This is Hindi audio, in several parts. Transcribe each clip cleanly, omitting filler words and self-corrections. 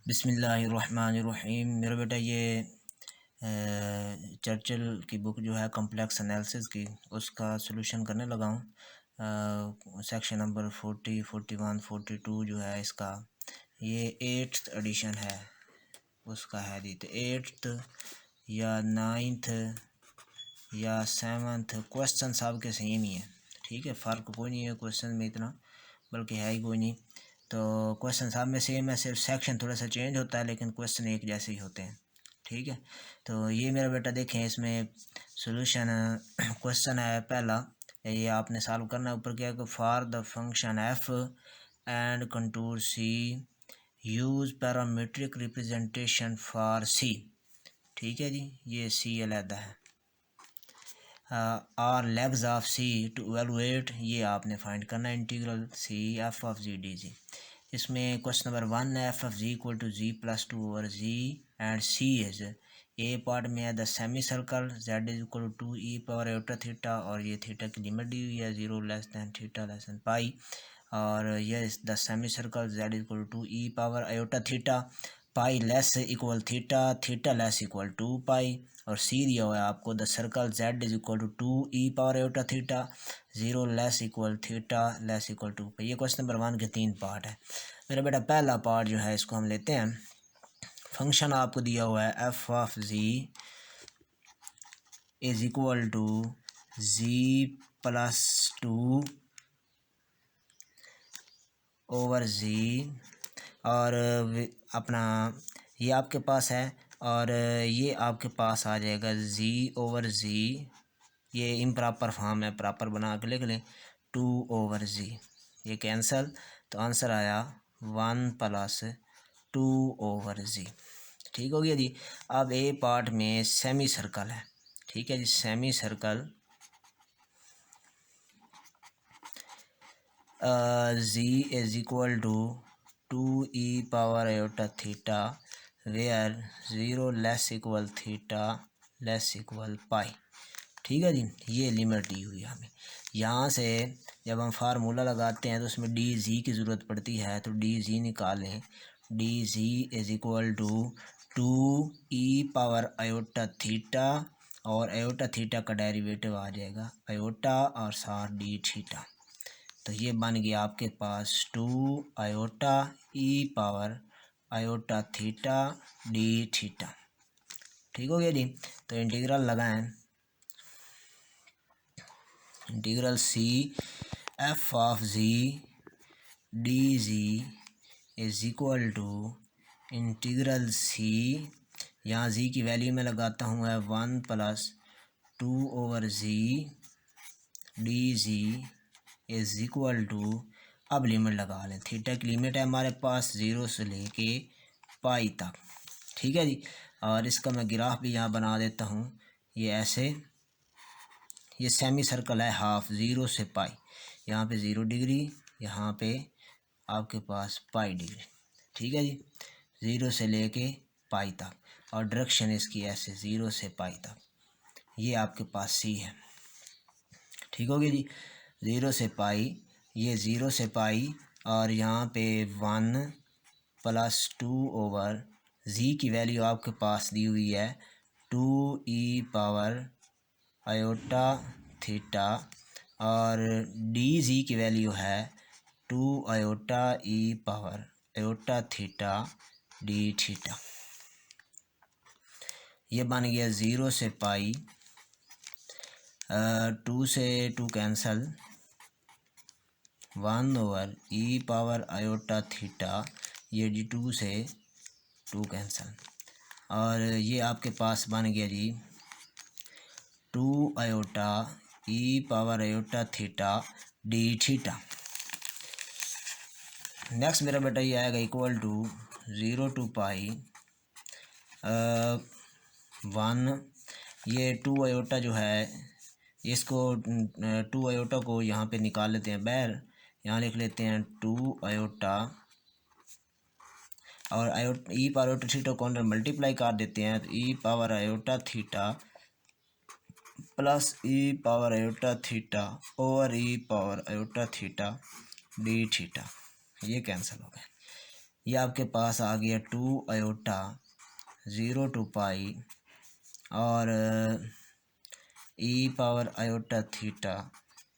बिस्मिल्लाहिर्रहमानिर्रहीम। मेरा बेटा ये चर्चिल की बुक जो है कॉम्प्लेक्स एनालिसिस की, उसका सलूशन करने लगा हूँ। सेक्शन नंबर 40, 41, 42 जो है इसका, ये 8th एडिशन है उसका है जी। तो 8th या 9th या 7th क्वेश्चन सब के सेम ही है, ठीक है, फ़र्क कोई नहीं है क्वेश्चन में इतना, बल्कि है ही कोई नहीं। तो क्वेश्चन सब में सेम है, सिर्फ सेक्शन थोड़ा सा चेंज होता है, लेकिन क्वेश्चन एक जैसे ही होते हैं, ठीक है। तो ये मेरा बेटा देखें, इसमें सॉल्यूशन क्वेश्चन है पहला, ये आपने सॉल्व करना है। ऊपर क्या है कि for the function f and contour C use parametric representation for C, ठीक है जी। ये सी अलहदा है। Are legs of C to evaluate, ये आपने फाइंड करना है integral C f of z d z. इसमें क्वेश्चन नंबर 1 है f of z equal to z plus 2 over z and C is, A part में है the semi circle z is equal to e power iota theta, और ये थीटा की लिमिट दी हुई है 0 less than theta less than pi, और ये the semi circle z is equal to e power iota theta, pi less equal theta, theta less equal to pi, और सी दिया हुआ है आपको the circle z is equal to 2 e power iota theta, 0 less equal theta less equal to pi. ये क्वेश्चन नंबर 1 के 3 पार्ट है। मेरा बेटा पहला पार्ट जो है इसको हम लेते हैं। फंक्शन आपको दिया हुआ है f of ji is equal to z plus 2 over z, और अपना ये आपके पास है, और ये आपके पास आ जाएगा जी ओवर जी, ये इम्प्रॉपर फॉर्म है, प्रॉपर बना के लिख लें 2 ओवर जी, ये कैंसल, तो आंसर आया 1 प्लस 2 ओवर जी, ठीक हो गया जी। अब ए पार्ट में सेमी सर्कल है, ठीक है जी। Semi circle z is equal to 2 e power iota theta where 0 less equal theta less equal pi, ठीक है जी। ये लिमिट दी हुई है हमें। यहाँ से जब हम फार्मूला लगाते हैं तो उसमें डी जी की ज़रूरत पड़ती है, तो डी जी निकालें। D ji is equal to 2 e power iota theta, और आयोटा थीटा का डेरिवेटिव आ जाएगा आयोटा और साथ डी थीटा, तो ये बन गया आपके पास 2 iota e power iota theta d theta, ठीक हो गया जी। तो इंटीग्रल लगाएं, integral C f of z d ji is equal to integral C, यहाँ जी की वैल्यू में लगाता हूँ है 1 plus 2 over z d ji is equal to, अब लिमिट लगा लें, थीटा की लिमिट है हमारे पास 0 से लेके पाई तक, ठीक है जी। और इसका मैं ग्राफ भी यहाँ बना देता हूँ, ये ऐसे, ये सेमी सर्कल है हाफ 0 से पाई, यहाँ पे 0 डिग्री, यहाँ पे आपके पास पाई डिग्री, ठीक है जी। 0 से लेके पाई तक, और डायरेक्शन इसकी ऐसे 0 से पाई तक, ये आपके पास सी है, ठीक हो गया जी। 0 से पाई, ये 0 से पाई, और यहाँ पे 1 प्लस 2 ओवर जी की वैल्यू आपके पास दी हुई है 2 ई पावर आयोटा थीटा, और डी जी की वैल्यू है 2 iota e power iota theta d theta. ये बन गया 0 से पाई, 2 से 2 cancel, 1 over e power iota theta, ये जी 2 से 2 कैंसल, और ये आपके पास बन गया जी 2 iota e power iota theta d theta. Next मेरा बेटा ये आएगा इक्वल टू 0 टू पाई 1, ये 2 आयोटा जो है इसको 2 आयोटा को यहाँ पे निकाल लेते हैं बाहर, यहाँ लिख लेते हैं 2 आयोटा, और iota e power iota theta को अंदर मल्टीप्लाई कर देते हैं, तो e power iota theta plus e power iota theta over e power iota theta d theta, ये कैंसिल हो गया। ये आपके पास आ गया 2 आयोटा 0 टू पाई और e power iota theta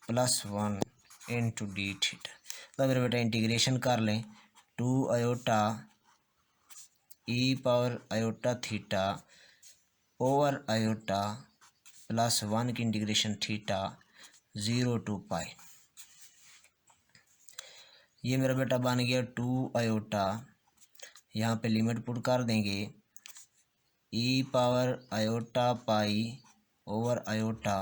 plus 1 into d theta. तो मेरे बेटा इंटीग्रेशन कर लें, 2 iota e power iota theta over iota plus 1 की इंटीग्रेशन थीटा 0 टू पाई। ये मेरा बेटा बन गया 2 आयोटा, यहाँ पे लिमिट पुट कर देंगे, e power iota pi over iota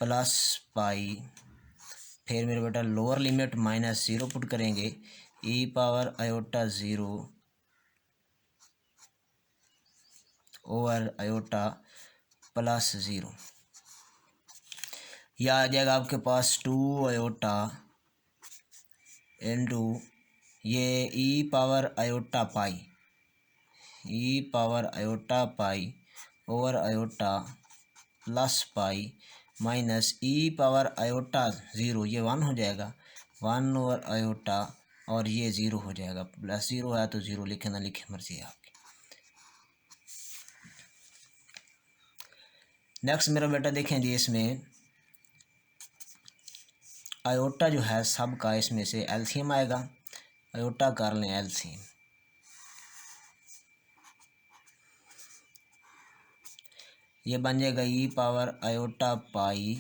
plus pi, फिर मेरे बेटा लोअर लिमिट -0 पुट करेंगे, e power iota 0 over iota plus 0। यह आ जाएगा आपके पास 2 आयोटा इंटू ये e power iota pi, e power iota pi over iota plus pi minus e power iota 0, ये 1 हो जाएगा, 1 ओवर आयोटा और ये 0 हो जाएगा, प्लस 0 है तो 0 लिखे ना लिखे मर्जी है आपकी। नेक्स्ट मेरा बेटा देखें जी, इसमें आयोटा जो है सब का इसमें से एलसीएम आएगा, आयोटा कर लें एलसीएम। ये बन जाएगा e power iota pi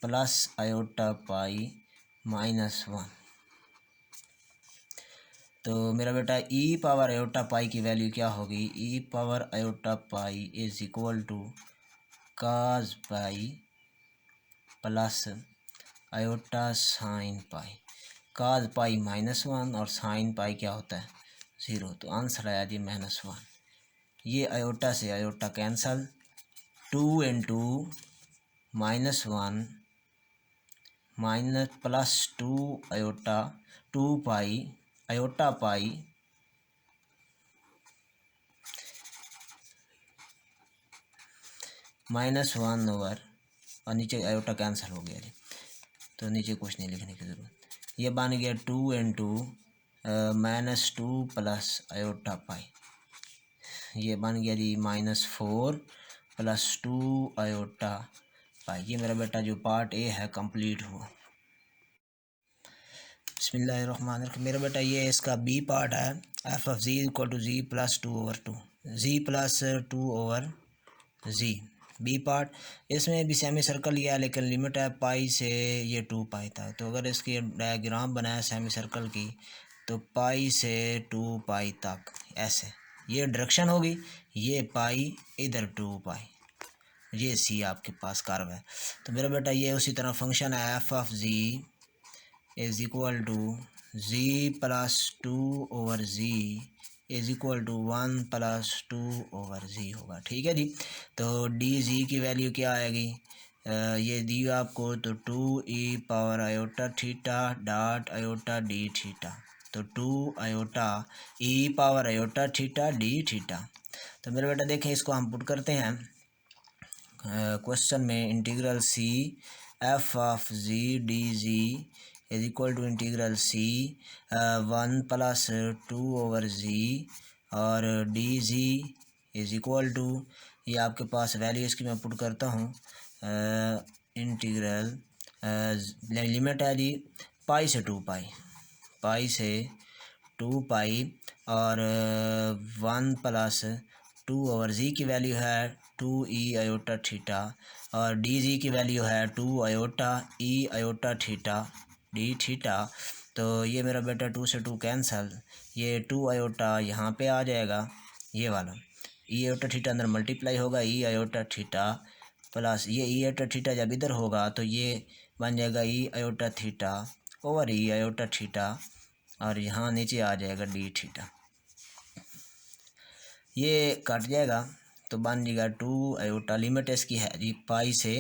plus iota pi -1। तो मेरा बेटा ई पावर आयोटा पाई की वैल्यू क्या होगी, e power iota pi is equal to cos pi plus iota sine pi. Cos pi -1 और साइन पाई क्या होता है 0, तो आंसर आया जी -1। ये आयोटा से iota cancel, 2 into -1 minus plus 2 iota 2 pi iota pi -1 over, और नीचे आयोटा कैंसिल हो गया जी, तो नीचे कुछ नहीं लिखने की ज़रूरत। ये बन गया 2 इंटू -2 प्लस आयोटा पाई, ये बन गया जी -4 प्लस 2 आयोटा पाई। ये मेरा बेटा जो पार्ट ए है कंप्लीट हुआ। बिस्मिल्लाहिर्रहमानिर्रहीम। मेरा बेटा ये इसका बी पार्ट है, f of z equal to z plus 2 over 2, z plus 2 over z, b part. इसमें भी सेमी सर्कल लिया है लेकिन लिमिट है पाई से ये 2 पाई था, तो अगर इसकी डायग्राम बनाया सेमी सर्कल की तो पाई से 2 पाई तक ऐसे ये डायरेक्शन होगी, ये पाई इधर 2 पाई, ये सी आपके पास कर्व है। तो मेरा बेटा ये उसी तरह फंक्शन है, f of ji is equal to z plus 2 over z is equal to 1 plus 2 over z होगा, ठीक है जी। तो डी जी की वैल्यू क्या आएगी, ये दी आपको, तो 2 e power iota theta dot iota d theta, तो 2 iota e power iota theta d theta. तो मेरे बेटा देखें इसको हम पुट करते हैं क्वेश्चन में, integral C f of z d ji is equal to integral C 1 plus 2 over z और d ji is equal to, ये आपके पास वैल्यू इसकी मैं पुट करता हूँ, इंटीग्रल लिमिट है जी पाई से 2 पाई, पाई से 2 पाई और 1 प्लस 2 ओवर जी की वैल्यू है 2 ई आयोटा थीटा और डी जी की वैल्यू है 2 आयोटा ई आयोटा थीटा डी थीटा। तो ये मेरा बेटा 2 से 2 कैंसल, ये 2 आयोटा यहाँ पे आ जाएगा, ये वाला ई आयोटा थीटा अंदर मल्टीप्लाई होगा, ई आयोटा थीटा प्लस ये ई आयोटा थीटा जब इधर होगा तो ये बन जाएगा ई आयोटा थीटा ओवर ई आयोटा थीटा और यहाँ नीचे आ जाएगा डी थीटा, ये कट जाएगा तो बन जाएगा 2 आयोटा, लिमिट इसकी है जी पाई से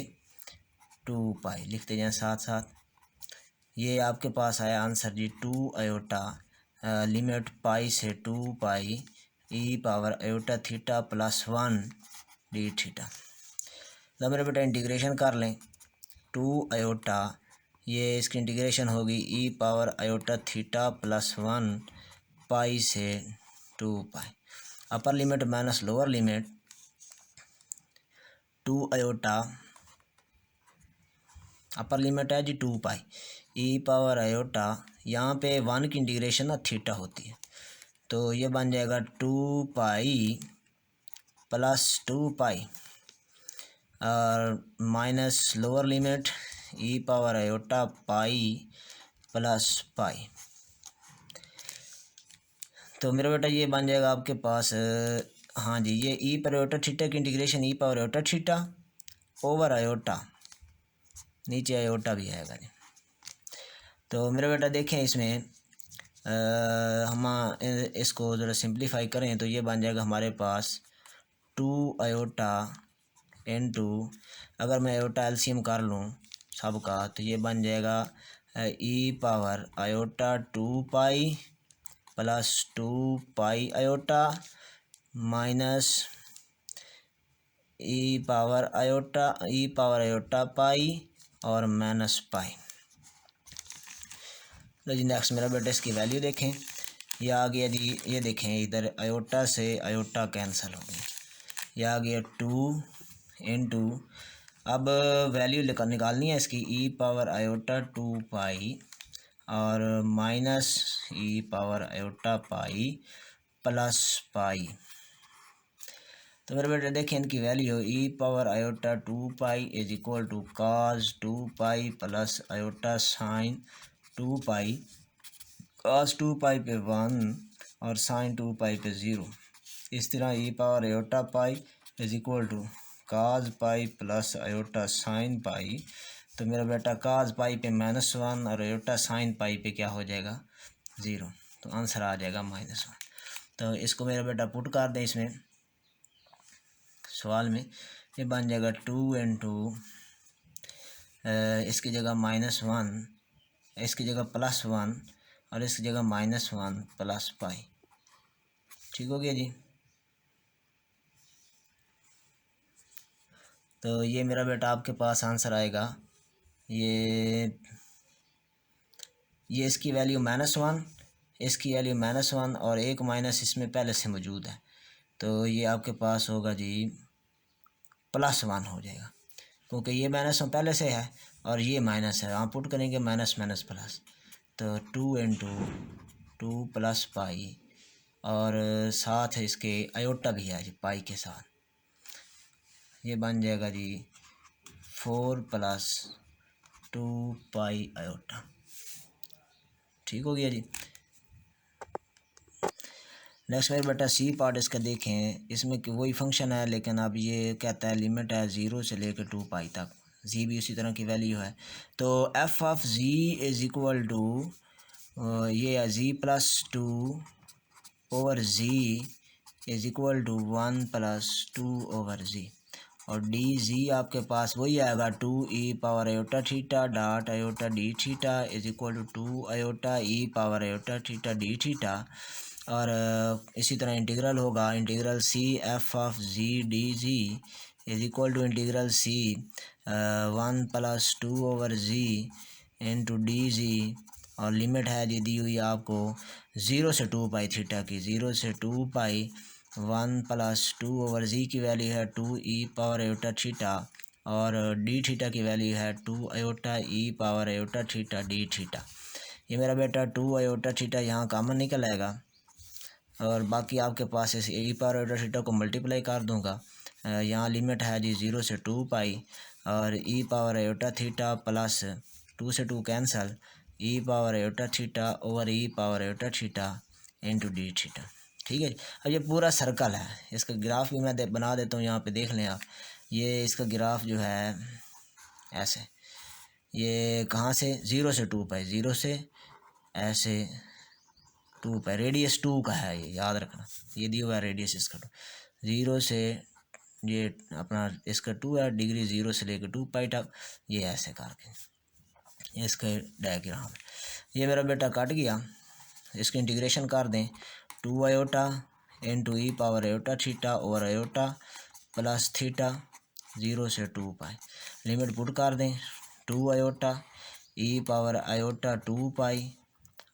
2 पाई, लिखते जाएं साथ साथ। ये आपके पास आया आंसर जी 2 आयोटा लिमिट पाई से 2 pi e power iota theta plus 1 d theta. तो मेरे बेटा इंटीग्रेशन कर लें, 2 आयोटा ये इसकी इंटीग्रेशन होगी e power iota theta plus 1 pi से 2 pi. Upper limit minus lower limit 2 iota, upper limit है जी 2 पाई ई पावर आयोटा, यहाँ पे 1 की इंटीग्रेशन ना थीटा होती है, तो ये बन जाएगा 2 पाई प्लस 2 पाई और minus lower limit e power iota pi plus pi. तो मेरा बेटा ये बन जाएगा आपके पास, हाँ जी, ये ई पर आयोटा थीटा की इंटीग्रेशन ई power iota theta over iota, नीचे आयोटा भी आएगा जी। तो मेरा बेटा देखें इसमें हम इसको ज़रा सिंप्लीफाई करें तो ये बन जाएगा हमारे पास 2 आयोटा इनटू, अगर मैं आयोटा एलसीएम कर लूँ सबका तो ये बन जाएगा e power iota 2 pi plus 2 pi iota minus e power iota pi और माइनस पाई। तो जी नेक्स्ट मेरा बेटा इसकी वैल्यू देखें, ये आ गया जी, ये देखें इधर आयोटा से आयोटा कैंसिल हो गया, ये आ गया 2 इंटू, अब वैल्यू निकालनी है इसकी ई पावर आयोटा 2 पाई और minus e power iota pi plus pi. तो मेरे बेटे देखें इनकी value e power iota 2 pi is equal to cos 2 pi plus iota sine 2 pi, cos 2 pi पे 1 और साइन 2 पाई पे 0। इस तरह e power iota pi is equal to cos pi plus iota sine pi. तो मेरा बेटा काज पाई पे -1 और आयोटा साइन पाई पे क्या हो जाएगा 0, तो आंसर आ जाएगा -1। तो इसको मेरा बेटा पुट कर दें इसमें सवाल में, ये बन जाएगा 2 इंटू, इसकी जगह -1, इसकी जगह +1 और इसकी जगह -1 प्लस पाई। ठीक हो गया जी। तो ये मेरा बेटा आपके पास आंसर आएगा, ये इसकी वैल्यू -1, इसकी वैल्यू -1 और एक माइनस इसमें पहले से मौजूद है, तो ये आपके पास होगा जी +1 हो जाएगा, क्योंकि ये -1 पहले से है और ये माइनस है, आप पुट करेंगे माइनस माइनस प्लस, तो 2 इंटू 2 प्लस पाई और साथ इसके आयोटा भी है जी पाई के साथ, ये बन जाएगा जी 4 प्लस 2 पाई आयोटा। ठीक हो गया जी। नेक्स्ट मेरे बेटा सी पार्ट इसका देखें, इसमें कि वही फंक्शन है लेकिन अब ये कहता है लिमिट है 0 से लेकर 2 पाई तक, जी भी उसी तरह की वैल्यू है, तो f of z is equal to, ये है z plus 2 over z is equal to 1 plus 2 over z, और डी जी आपके पास वही आएगा 2 e power iota theta dot iota d theta is equal to 2 iota e power iota theta d theta, और इसी तरह इंटीग्रल होगा integral C f of z d z is equal to integral C 1 plus 2 over ji into D G, और लिमिट है जी दी हुई आपको 0 से 2 पाई थीटा की, 0 से 2 पाई 1 प्लस 2 ओवर जी की वैल्यू है 2 ई पावर आयोटा थीटा और डी थीटा की वैल्यू है 2 iota e power iota theta d theta. ये मेरा बेटा 2 आयोटा थीटा यहाँ कॉमन निकल आएगा और बाकी आपके पास इस ई पावर आयोटा थीटा को मल्टीप्लाई कर दूंगा, यहाँ लिमिट है जी 0 से 2 पाई और e power iota theta plus 2 से 2 cancel, e power iota theta over e power iota theta into d theta. ठीक है जी। अब ये पूरा सर्कल है, इसका ग्राफ भी मैं बना देता हूँ, यहाँ पे देख लें आप, ये इसका ग्राफ जो है ऐसे, ये कहाँ से 0 से 2 पाई, 0 से ऐसे 2 पाई, रेडियस 2 का है ये याद रखना, ये दिया हुआ है रेडियस इसका 0 से, ये अपना इसका 2 है, डिग्री 0 से लेकर 2 पाई तक, ये ऐसे करके इसका डायग्राम। ये मेरा बेटा कट गया, इसकी इंटीग्रेशन कर दें 2 iota into e power iota theta over iota plus theta 0 से 2 पाई, लिमिट पुट कर दें 2 iota e power iota 2 pi,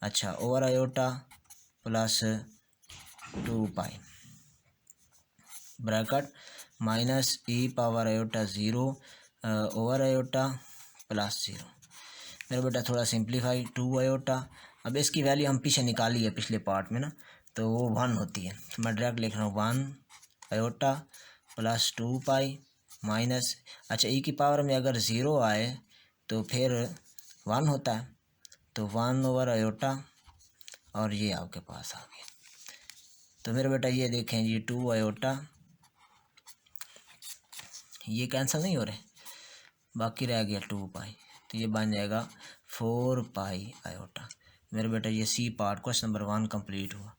अच्छा over iota plus 2 pi bracket minus e power iota 0 over iota plus 0। मेरा बेटा थोड़ा सिंप्लीफाई 2 आयोटा, अब इसकी वैल्यू हम पीछे निकाली है पिछले पार्ट में ना, तो वो 1 होती है, तो मैं डायरेक्ट लिख रहा हूँ 1 आयोटा प्लस 2 पाई माइनस, अच्छा ई की पावर में अगर 0 आए तो फिर 1 होता है, तो 1 ओवर आयोटा और ये आपके पास आ गया। तो मेरे बेटा ये देखें ये 2 आयोटा, ये कैंसिल नहीं हो रहे, बाकी रह गया 2 पाई, तो ये बन जाएगा 4 पाई आयोटा। मेरे बेटा ये c part question number 1 complete हुआ।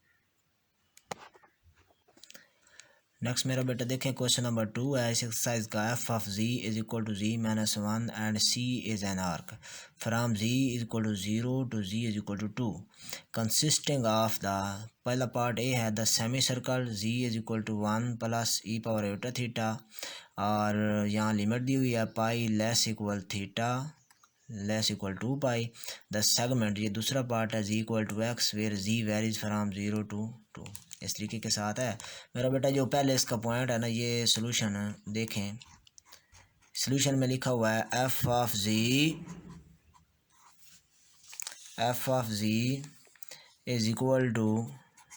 नेक्स्ट मेरा बेटा देखें क्वेश्चन नंबर 2 है इस एक्सरसाइज का, f of ji is equal to z minus 1 and C is an arc from z is equal to 0 to z is equal to 2 consisting of the, पहला पार्ट ए है the semi circle z is equal to 1 plus e power iota theta, और यहाँ लिमिट दी हुई है pi less equal theta less equal 2 pi. The segment, ये दूसरा पार्ट है जी equal to x where z varies from 0 to 2, इस तरीके के साथ है। मेरा बेटा जो पहले इसका पॉइंट है ना, ये सोल्यूशन है, देखें सोल्यूशन में लिखा हुआ है f of ji is equal to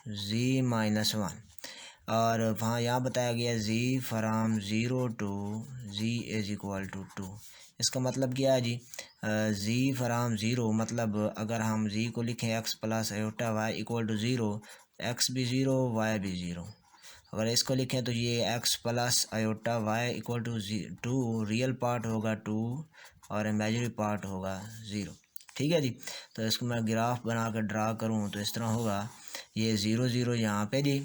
z minus 1, और वहाँ यहाँ बताया गया z from 0 to z is equal to 2। इसका मतलब क्या है जी, जी फ्राम 0 मतलब अगर हम जी को लिखें x plus iota y equal to 0, x भी 0 वाई भी 0, अगर इसको लिखें तो ये x plus iota y equal to 2, real part होगा 2 और इमेजिनरी पार्ट होगा 0। ठीक है जी, तो इसको मैं ग्राफ बना कर ड्रा करूँ तो इस तरह होगा, ये 0 0 यहाँ पे जी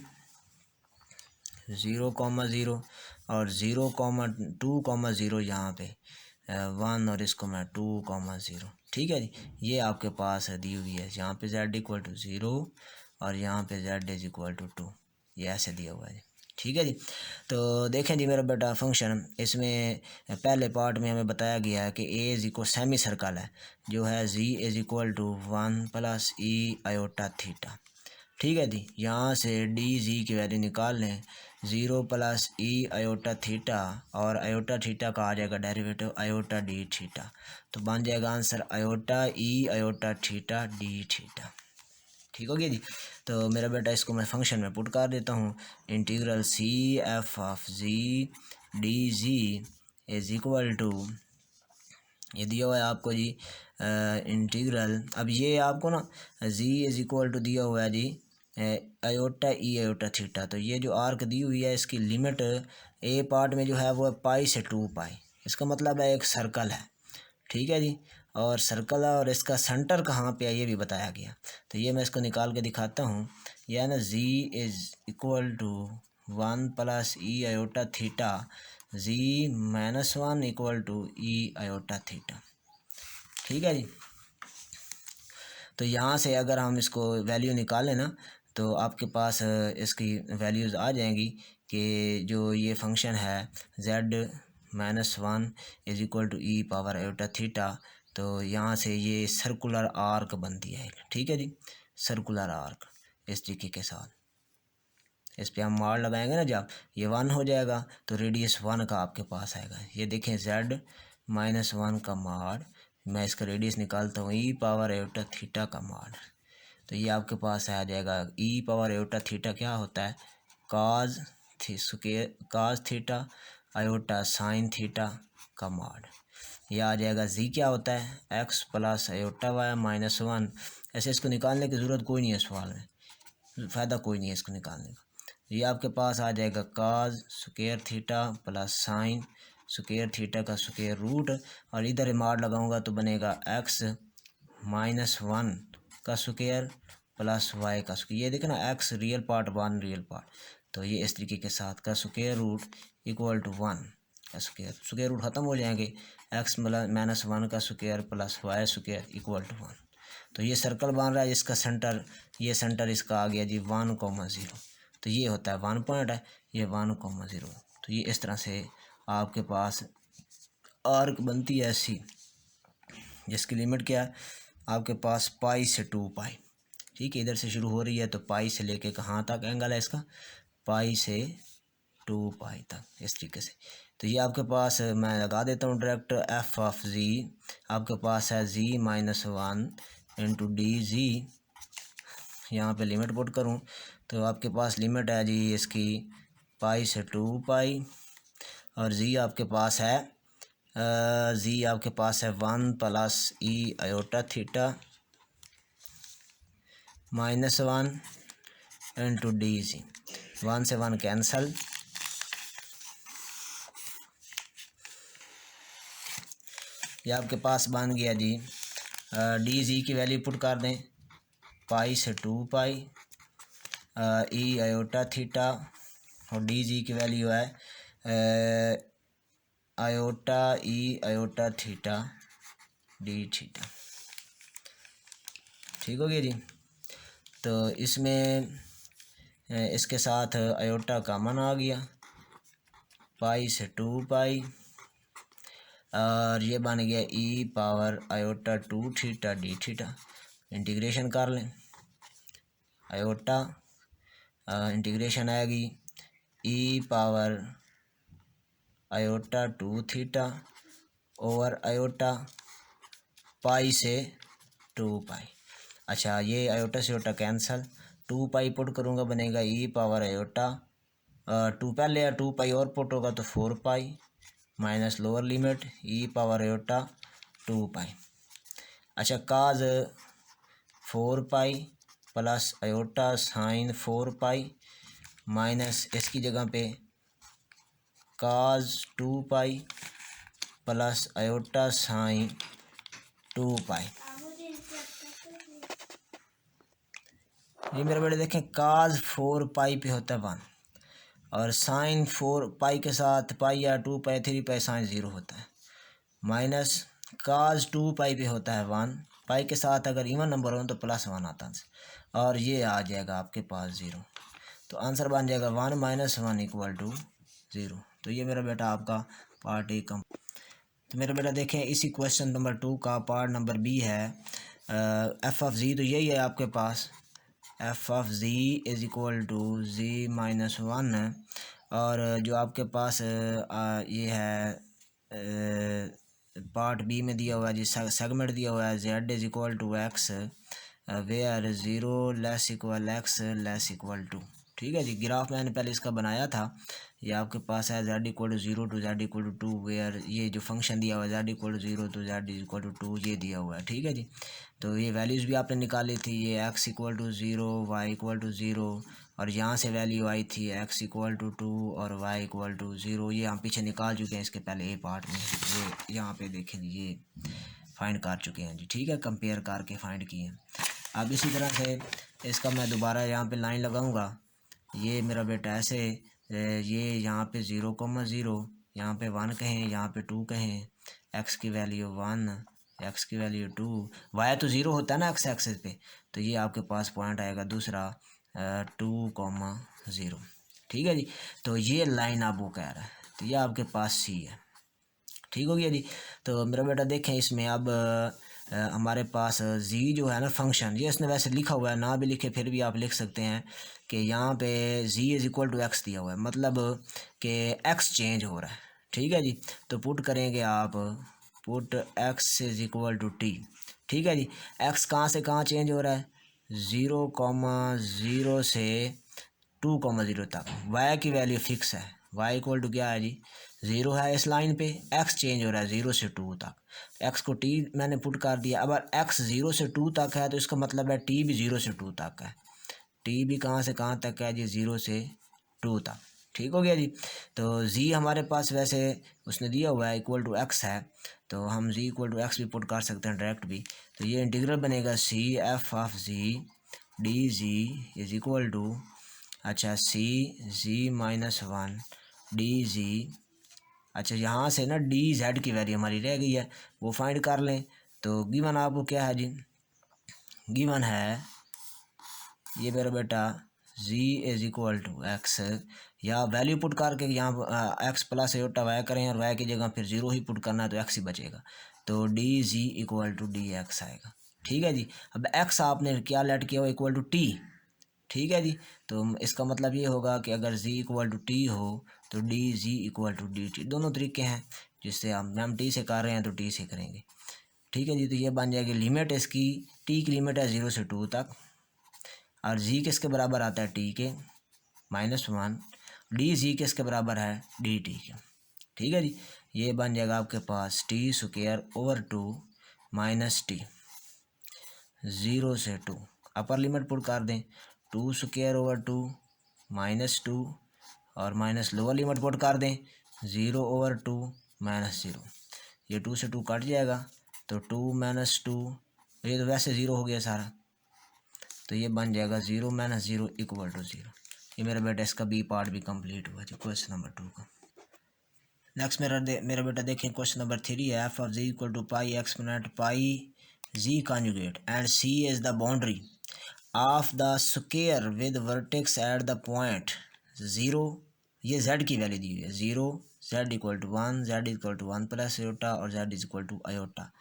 0,0 और 0,2,0 यहाँ पे 1, और इसको मैं 2,0। ठीक है जी, ये आपके पास है दी हुई है, यहाँ पे z इक्वल टू 0 और यहाँ पे z इज इक्वल टू 2, ये ऐसे दिया हुआ है जी। ठीक है जी, तो देखें जी मेरा बेटा फंक्शन, इसमें पहले पार्ट में हमें बताया गया है कि A is equal semi circle है जो है z is equal to 1 plus e iota theta. ठीक है जी, यहाँ से डी जी की वैल्यू निकाल लें, 0 प्लस ई आयोटा थीटा, और आयोटा थीटा का आ जाएगा डेरिवेटिव आयोटा डी थीटा, तो बन जाएगा आंसर आयोटा ई आयोटा थीटा डी थीटा। ठीक हो गया जी, तो मेरा बेटा इसको मैं फंक्शन में पुट कर देता हूँ, integral C f of z d ji is equal to, ये दिया हुआ है आपको जी इंटीग्रल, अब ये आपको ना जी इज इक्वल टू दिया हुआ है जी आयोटा ई आयोटा थीटा, तो ये जो आर्क दी हुई है इसकी लिमिट ए पार्ट में जो है वो है पाई से 2 पाई, इसका मतलब है एक सर्कल है। ठीक है जी, और सर्कल है और इसका सेंटर कहाँ पे है ये भी बताया गया, तो ये मैं इसको निकाल के दिखाता हूँ, यह ना z is equal to 1 plus e iota theta z minus 1 equal to e iota theta. ठीक है जी, तो यहाँ से अगर हम इसको वैल्यू निकालें ना तो आपके पास इसकी वैल्यूज़ आ जाएंगी कि जो ये फंक्शन है z minus 1 is equal to e power iota theta, तो यहाँ से ये सर्कुलर आर्क बनती है। ठीक है जी, सर्कुलर आर्क इस तरीके के साथ इस पर हम मार लगाएंगे ना, जब ये 1 हो जाएगा तो रेडियस 1 का आपके पास आएगा। ये देखें z माइनस 1 का मार, मैं इसका रेडियस निकालता हूँ ई पावर आयोटा थीटा का मार, तो ये आपके पास आ जाएगा ई पावर आयोटा थीटा क्या होता है cos cos theta iota sine theta का माड, यह आ जाएगा जी क्या होता है x plus iota y minus 1। ऐसे इसको निकालने की ज़रूरत कोई नहीं है, सवाल में फ़ायदा कोई नहीं है इसको निकालने का। ये आपके पास आ जाएगा cos square theta plus sine square theta का स्क्वायर रूट, और इधर माड लगाऊंगा तो बनेगा एक्स माइनस 1 का स्क्वायर प्लस वाई का स्क्वायर, ये देखो ना x real part 1 real part, तो ये इस तरीके के साथ का स्क्वायर रूट इक्वल टू 1 का स्क्वायर रूट ख़त्म हो जाएंगे, एक्स माइनस 1 का square plus y square equal to 1। तो ये सर्कल बन रहा है जिसका सेंटर, ये सेंटर इसका आ गया जी 1,0, तो ये होता है 1 पॉइंट है, ये 1,0, तो ये इस तरह से आपके पास आर्क बनती है ऐसी। जिसकी लिमिट क्या है आपके पास पाई से 2 पाई। ठीक है, इधर से शुरू हो रही है तो पाई से लेके कहाँ तक एंगल है इसका, पाई से 2 पाई तक, इस तरीके से। तो ये आपके पास मैं लगा देता हूँ डायरेक्ट एफ ऑफ जी आपके पास है जी माइनस 1 इंटू डी जी। यहाँ पे लिमिट पुट करूँ तो आपके पास लिमिट है जी इसकी पाई से 2 पाई, और जी आपके पास है जी आपके पास है 1 plus e iota theta minus 1 into D G. 1 से 1 कैंसल, ये आपके पास बन गया जी डी जी की वैल्यू पुट कर दें पाई से 2 पाई ई आयोटा थीटा, और डी जी की वैल्यू है आयोटा ई आयोटा थीटा डी थीटा। ठीक हो गया जी। तो इसमें इसके साथ आयोटा कामन आ गया, पाई से 2 पाई, और ये बन गया e power iota 2 theta d theta. Integration कर लें, आयोटा इंटीग्रेशन आएगी e power iota 2 theta over iota pi से 2 पाई। अच्छा, ये आयोटा से आयोटा कैंसल, 2 पाई पुट करूँगा बनेगा ई पावर आयोटा 2 पहले या 2 पाई और पुट होगा तो 4 pi minus lower limit e power iota 2 pi. अच्छा, काज 4 पाई plus iota sign 4 pi minus इसकी जगह पे काज 2 पाई प्लस आयोटा साइन 2 पाई। ये मेरे बेटे देखें काज 4 पाई पे होता है 1, और साइन 4 पाई के साथ पाई या 2 पाई 3 पाई साइन 0 होता है, माइनस काज 2 पाई पे होता है 1, पाई के साथ अगर इवन नंबर हो तो प्लस 1 आता है, और ये आ जाएगा आपके पास 0। तो आंसर बन जाएगा 1 माइनस 1 इक्वल टू 0। तो ये मेरा बेटा आपका पार्ट ए कम। तो मेरा बेटा देखें इसी क्वेश्चन नंबर 2 का पार्ट नंबर बी है एफ ऑफ जी। तो यही है आपके पास f of z is equal to z minus 1 है, और जो आपके पास ये है पार्ट बी में दिया हुआ है जी सेगमेंट दिया हुआ है z is equal to x where 0 less equal x less equal to. ठीक है जी, ग्राफ मैंने पहले इसका बनाया था। ये आपके पास है z equal to 0 to z equal to 2 where ये जो फंक्शन दिया हुआ है z equal to 0 to z equal to 2 ये दिया हुआ है। ठीक है जी, तो ये वैल्यूज़ भी आपने निकाली थी, ये x equal to 0 y equal to 0, और यहाँ से वैल्यू आई थी एक्स इक्वल टू 2 और वाई इक्वल टू 0। ये हम पीछे निकाल चुके हैं इसके पहले ए पार्ट में, ये यहाँ पे देखें जी ये फाइंड कर चुके हैं जी। ठीक है, कंपेयर करके फाइंड किए हैं। अब इसी तरह से इसका मैं दोबारा यहाँ पे लाइन लगाऊंगा, ये मेरा बेटा ऐसे ये यहाँ पे 0,0 यहाँ पे 1 कहें, यहाँ पे 2 कहें, एक्स की वैल्यू 1 एक्स की वैल्यू 2, वाई तो 0 होता है ना एक्स एक्सेस पे, तो ये आपके पास पॉइंट आएगा दूसरा 2,0। ठीक है जी, तो ये लाइन आप वो कह रहा है, तो ये आपके पास सी है। ठीक हो गया जी। तो मेरा बेटा देखें इसमें अब हमारे पास जी जो है ना फंक्शन, ये इसने वैसे लिखा हुआ है, ना भी लिखे फिर भी आप लिख सकते हैं कि यहाँ पे जी इज़ इक्वल टू एक्स दिया हुआ है, मतलब कि एक्स चेंज हो रहा है। ठीक है जी, तो पुट करेंगे आप put x is equal to t. ठीक है जी, एक्स कहाँ से कहाँ चेंज हो रहा है, 0,0 से 2,0 तक। वाई की वैल्यू फिक्स है, वाई इक्वल टू क्या है जी 0 है इस लाइन पे, एक्स चेंज हो रहा है 0 से 2 तक, एक्स को टी मैंने पुट कर दिया। अब एक्स 0 से 2 तक है तो इसका मतलब है टी भी 0 से 2 तक है, टी भी कहाँ से कहाँ तक है जी 0 से 2 तक। ठीक हो गया जी। तो जी हमारे पास वैसे उसने दिया हुआ है इक्वल टू एक्स है, तो हम जी इक्वल टू एक्स भी पुट कर सकते हैं डायरेक्ट भी। तो ये इंटीग्रल बनेगा c f of z d ji is equal to अच्छा सी जी माइनस 1 डी जी। अच्छा, यहाँ से ना डी जेड की वैल्यू हमारी रह गई है, वो फाइंड कर लें। तो गिवन आपको क्या है जी, गिवन है ये मेरा बेटा z is equal to x, या वैल्यू पुट करके यहाँ एक्स प्लस आयोटा वाई करें और वाई की जगह फिर 0 ही पुट करना है तो एक्स ही बचेगा। तो d z equal to d x आएगा। ठीक है जी। अब एक्स आपने क्या लेट किया हो इक्वल टू टी। ठीक है जी। तो इसका मतलब ये होगा कि अगर z इक्वल टू टी हो तो d z equal to d t. दोनों तरीके हैं जिससे हम टी से कर रहे हैं तो टी से करेंगे। ठीक है जी। तो ये बन जाएगी लिमिट इसकी, टी की लिमिट है 0 से 2 तक, और जी किसके बराबर आता है टी के -1, डी जी किसके बराबर है डी टी के। ठीक है जी। ये बन जाएगा आपके पास t square over 2 minus t, 0 से 2 अपर लिमिट पुट कर दें, 2 स्क्वायर ओवर 2 -2 और माइनस लोअर लिमिट पुट कर दें 0 ओवर 2 -0। ये 2 से 2 कट जाएगा तो 2 - 2, ये तो वैसे 0 हो गया सारा, तो ये बन जाएगा 0 - 0 इक्वल टू 0। ये मेरा बेटा इसका बी पार्ट भी कंप्लीट हुआ जी क्वेश्चन नंबर 2 का। नेक्स्ट मेरा बेटा देखें क्वेश्चन नंबर 3 है, f of z equal to pi exponent pi ji conjugate and C is the boundary of the square with vertex at the point 0। ये z की वैल्यू दी हुई है 0, z equal to 1, z equal to 1 plus iota और z is equal to iota.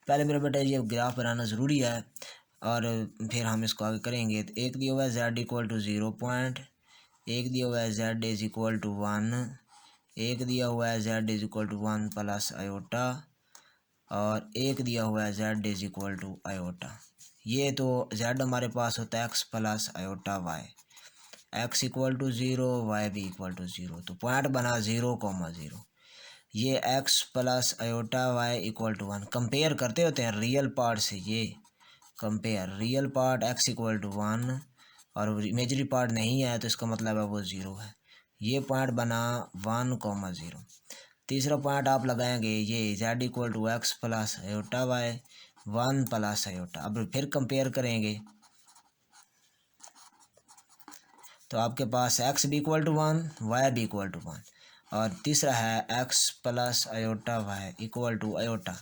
पहले मेरा बेटा ये ग्राफ बनाना ज़रूरी है और फिर हम इसको आगे करेंगे। तो एक दिया हुआ है z इक्वल टू 0 पॉइंट, एक दिया हुआ है z इज इक्वल टू 1, एक दिया हुआ है z is equal to 1 plus iota और एक दिया हुआ है z is equal to iota. ये तो z हमारे पास होता है x plus iota y, x equal to 0 y भी इक्वल टू 0, तो पॉइंट बना 0,0। ये x plus iota y equal to 1 compare करते होते हैं रियल पार्ट से। ये compare real part x equal to 1 और इमेजरी पार्ट नहीं है तो इसका मतलब है वो 0 है। ये पॉइंट बना 1,0। तीसरा पॉइंट आप लगाएंगे ये z equal to x plus iota y 1 plus iota. अब फिर कंपेयर करेंगे तो आपके पास x भी इक्वल टू 1 y भी इक्वल टू 1 और तीसरा है x plus iota y equal to iota.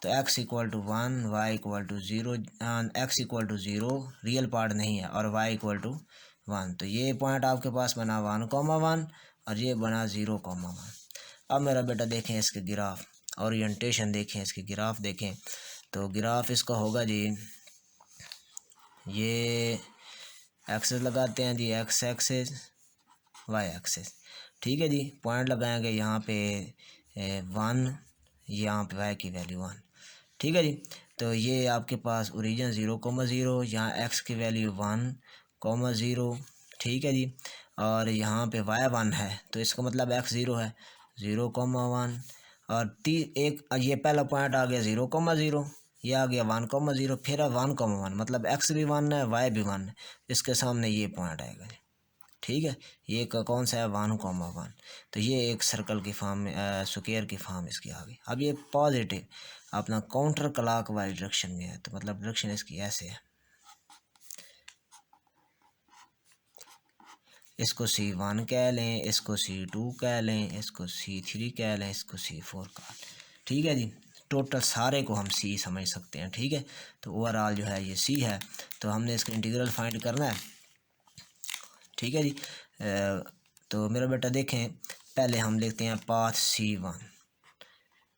तो x equal to 1 y equal to 0, x equal to 0 real part नहीं है और y इक्वल टू 1। तो ये पॉइंट आपके पास बना 1,1 और ये बना 0,1। अब मेरा बेटा देखें इसके ग्राफ ओरिएंटेशन देखें, इसके ग्राफ देखें। तो ग्राफ इसका होगा जी, ये एक्सेस लगाते हैं जी, एक्स एक्सेस वाई एक्सेस। ठीक है जी। पॉइंट लगाएंगे यहाँ पे 1, यहाँ पे वाई की वैल्यू 1। ठीक है जी। तो ये आपके पास ओरिजिन 0,0, यहाँ एक्स की वैल्यू 1,0। ठीक है जी। और यहाँ पे वाई 1 है तो इसका मतलब एक्स 0 है 0,1 और एक ये पहला पॉइंट आ गया 0,0, ये आ गया 1,0, फिर 1,1 मतलब एक्स भी 1 है वाई भी 1 है, इसके सामने ये पॉइंट आएगा। ठीक है। ये कौन सा है 1,1। तो ये एक सर्कल की फॉर्म में स्क्वायर की फॉर्म इसकी आ गई। अब ये पॉजिटिव अपना काउंटर क्लॉक वाली डायरेक्शन में है तो मतलब डायरेक्शन इसकी ऐसे है। इसको C1 कह लें, इसको C2 कह लें, इसको C3 कह लें, इसको C4 कह लें। ठीक है जी। टोटल सारे को हम C समझ सकते हैं। ठीक है। तो ओवरऑल जो है ये C है, तो हमने इसका इंटीग्रल फाइंड करना है। ठीक है जी। तो मेरा बेटा देखें, पहले हम लिखते हैं पाथ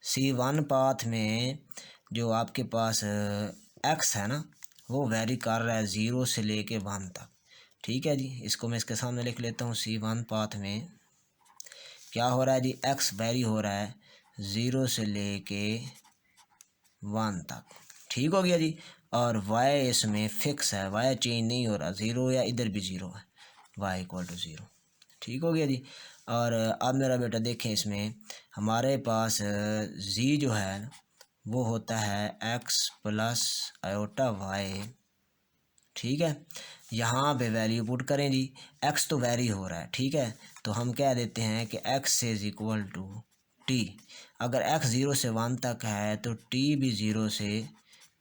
C1 पाथ में जो आपके पास x है ना वो वेरी कर रहा है 0 से लेके 1 तक। ठीक है जी। इसको मैं इसके सामने लिख लेता हूँ। C1 पाथ में क्या हो रहा है जी, x वेरी हो रहा है 0 से लेके 1 तक। ठीक हो गया जी। और y इसमें फिक्स है, y चेंज नहीं हो रहा, 0 या इधर भी 0 है, y इक्वल टू 0। ठीक हो गया जी। और अब मेरा बेटा देखें, इसमें हमारे पास z जो है वो होता है x प्लस आयोटा y। ठीक है। यहाँ पे वैल्यू पुट करें जी, x तो वेरी हो रहा है। ठीक है। तो हम कह देते हैं कि x is equal to t। अगर x 0 से 1 तक है तो t भी 0 से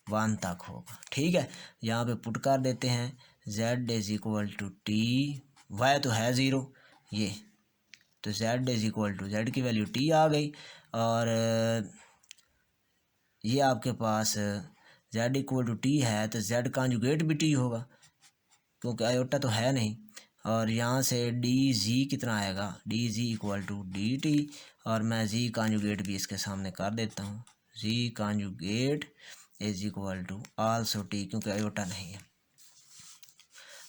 1 तक होगा। ठीक है। यहाँ पे पुट कर देते हैं z is equal to t, y तो है 0 ये, तो z is equal to z की वैल्यू t आ गई। और ये आपके पास z इक्वल टू टी है तो z कॉन्जुगेट भी t होगा क्योंकि आयोटा तो है नहीं। और यहाँ से डी जी कितना आएगा, d z equal to d t, और मैं जी कॉन्जुगेट भी इसके सामने कर देता हूँ z conjugate is equal to also t, क्योंकि आयोटा नहीं है।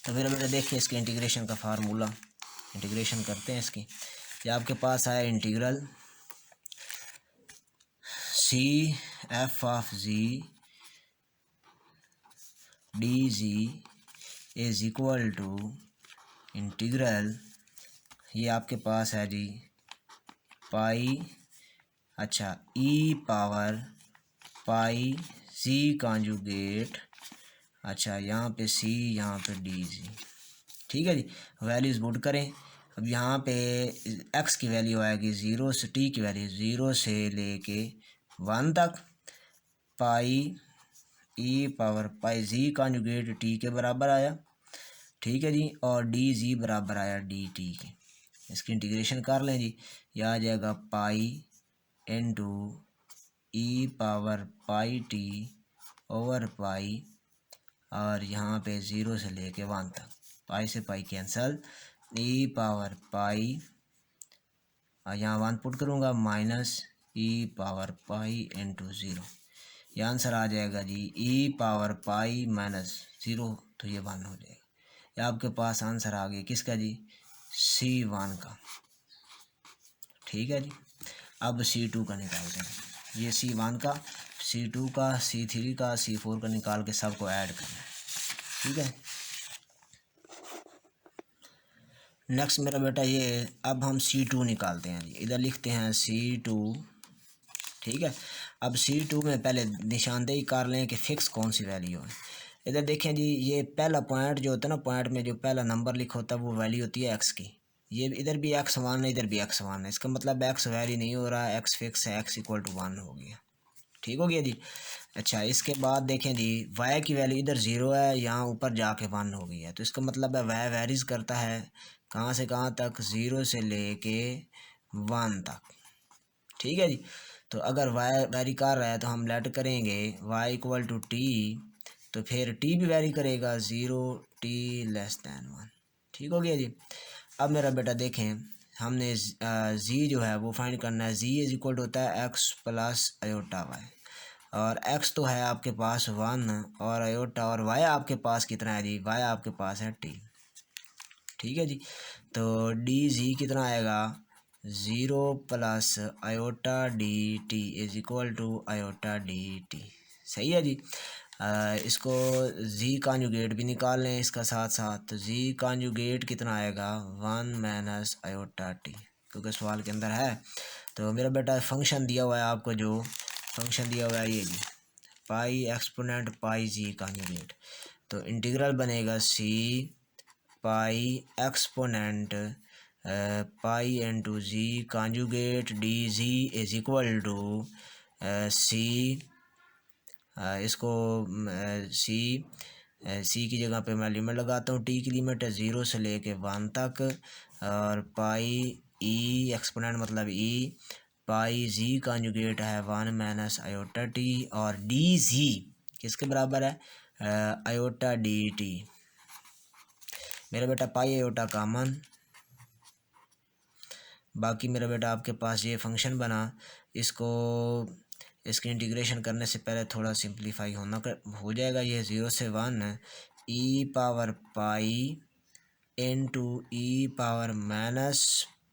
तो मेरा बेटा देखिए इसके इंटीग्रेशन का फार्मूला, इंटीग्रेशन करते हैं इसकी। ये आपके पास आया integral C f of z d ji is equal to integral, ये आपके पास है जी पाई, अच्छा ई पावर पाई जी कॉन्जुगेट, अच्छा यहाँ पे सी यहाँ पे डी जी, ठीक है जी। वैल्यूज़ पुट करें। अब यहाँ पे एक्स की वैल्यू आएगी 0 से, टी की वैल्यू 0 से लेके 1 तक, पाई ई पावर पाई जी कॉन्जुगेट टी के बराबर आया, ठीक है जी, और डी जी बराबर आया डी टी के। इसकी इंटीग्रेशन कर लें जी, यह आ जाएगा pi into e power pi t over pi, और यहाँ पे 0 से लेके 1 तक, पाई से पाई कैंसल, ई पावर पाई, और यहाँ 1 पुट करूँगा, minus e power pi into 0। ये आंसर आ जाएगा जी ई पावर पाई माइनस 0, तो ये 1 हो जाएगा। ये आपके पास आंसर आ गया किसका जी, C1 का, ठीक है जी। अब C2 का निकालते हैं। ये C1 का, C2 का, C3 का, C4 का निकाल के सबको ऐड करना है, ठीक है। नेक्स्ट मेरा बेटा ये, अब हम C2 निकालते हैं जी। इधर लिखते हैं C2, ठीक है। अब C2 में पहले निशानदेही कर लें कि फ़िक्स कौन सी वैल्यू है। इधर देखें जी, ये पहला पॉइंट जो होता है ना, पॉइंट में जो पहला नंबर लिखा होता है वो वैल्यू होती है एक्स की। ये इधर भी x1 है, इधर भी x1 है, इसका मतलब एक्स वैरी नहीं हो रहा, एक्स फिक्स है, x इक्वल टू 1 हो गया, ठीक हो गया जी। अच्छा, इसके बाद देखें जी, y की वैल्यू इधर 0 है, यहाँ ऊपर जाके 1 हो गई है, तो इसका मतलब है y वेरीज करता है कहाँ से कहाँ तक, 0 से लेके 1 तक, ठीक है जी। तो अगर y वेरी कर रहा है तो हम लेट करेंगे y इक्वल टू टी, तो फिर t भी वेरी करेगा 0 t लेस दैन 1, ठीक हो गया जी। अब मेरा बेटा देखें, हमने z जो है वो फाइंड करना है। z इज इक्वल टू होता है x प्लस अयोटा y, और x तो है आपके पास 1 और अयोटा, और y आपके पास कितना है जी, y आपके पास है t, ठीक है जी। तो डी जी कितना आएगा, 0 plus iota D t is equal to aorta D T, सही है जी। इसको जी कॉन्जुगेट भी निकाल लें इसका साथ साथ, तो जी कॉन्जुगेट कितना आएगा, 1 माइनस अयोटा टी, क्योंकि सवाल के अंदर है। तो मेरा बेटा फंक्शन दिया हुआ है आपको, जो फंक्शन दिया हुआ है ये जी, पाई एक्सपोनेंट पाई जी कॉन्जुगेट, तो इंटीग्रल बनेगा C pi exponent pi into G conjugate D G is equal to C, इसको सी की जगह पे मैं लिमिट लगाता हूँ, टी की लिमिट है 0 से लेके 1 तक, और पाई ई एक्सपोनेंट मतलब ई, पाई जी कॉन्जुगेट है 1 माइनस अयोटा टी, और डी जी किसके बराबर है, अयोटा डी टी। मेरा बेटा पाई अयोटा कामन, बाकी मेरा बेटा आपके पास ये फंक्शन बना, इसको इसकी इंटीग्रेशन करने से पहले थोड़ा सिंप्लीफाई हो जाएगा। ये 0 से 1 e power pi into e power minus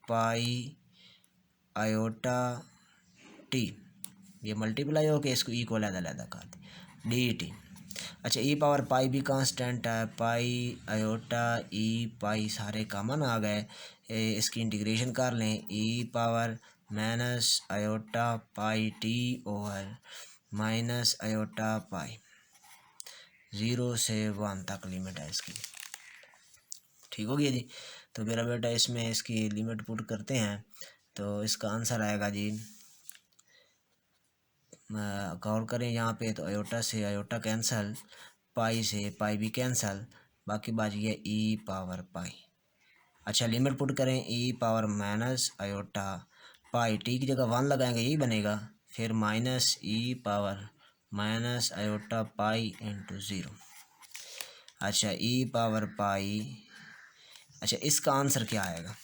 pi iota t, ये मल्टीप्लाई हो के इसको ई को अलग-अलग कर दी, डी टी। अच्छा, ई पावर पाई भी कांस्टेंट है, पाई अयोटा ई पाई सारे कॉमन आ गए, इसकी इंटीग्रेशन कर लें, e power minus iota pi t over minus iota पाई, 0 से 1 तक लिमिट है इसकी, ठीक हो गया जी। तो मेरा बेटा इसमें इसकी लिमिट पुट करते हैं, तो इसका आंसर आएगा जी, गौर करें यहाँ पे, तो अयोटा से अयोटा कैंसल, पाई से पाई भी कैंसल, बाकी बच गया ई पावर पाई। अच्छा, लिमिट पुट करें, e power minus iota pi, t की जगह 1 लगाएंगे यही बनेगा, फिर minus e power minus iota pi into 0। अच्छा, ई पावर पाई, अच्छा इसका आंसर क्या आएगा,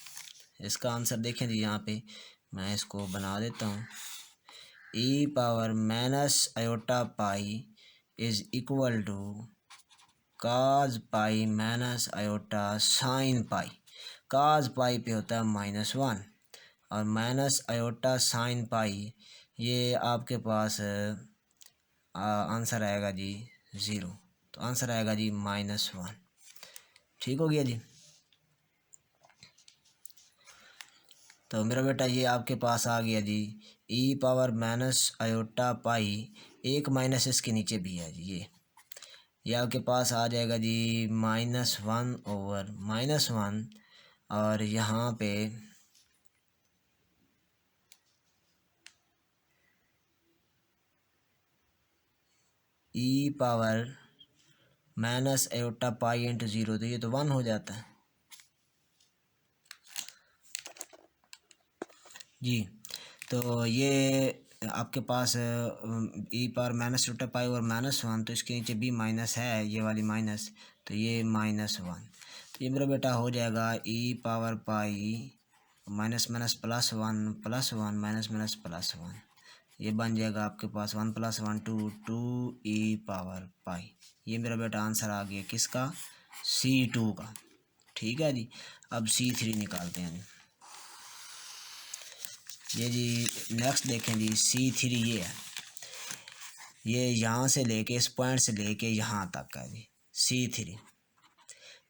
इसका आंसर देखें जी, यहाँ पे मैं इसको बना देता हूँ, e power minus iota pi is equal to cos pi minus iota sine pi. Cos pi पे होता है -1 और माइनस आयोटा साइन पाई, ये आपके पास आंसर आएगा जी 0। तो आंसर आएगा जी -1। ठीक हो गया जी। तो मेरा बेटा ये आपके पास आ गया जी ई पावर माइनस आयोटा पाई, एक माइनस इसके नीचे भी है जी, ये आपके पास आ जाएगा जी -1 ओवर -1 और यहाँ पे e power minus iota pi into 0, तो ये तो 1 हो जाता है जी। तो ये आपके पास e power minus iota pi और -1, तो इसके नीचे भी माइनस है, ये वाली माइनस, तो ये -1। तो ये मेरा बेटा हो जाएगा e power pi minus minus +1 +1 minus minus +1, ये बन जाएगा आपके पास 1 + 1 2 ई पावर पाई। ये मेरा बेटा आंसर आ गया किसका, C2 का। ठीक है जी। अब C3 निकालते हैं ये जी। नेक्स्ट देखें जी C3, ये है, ये यहाँ से लेके इस पॉइंट से लेके यहाँ तक है जी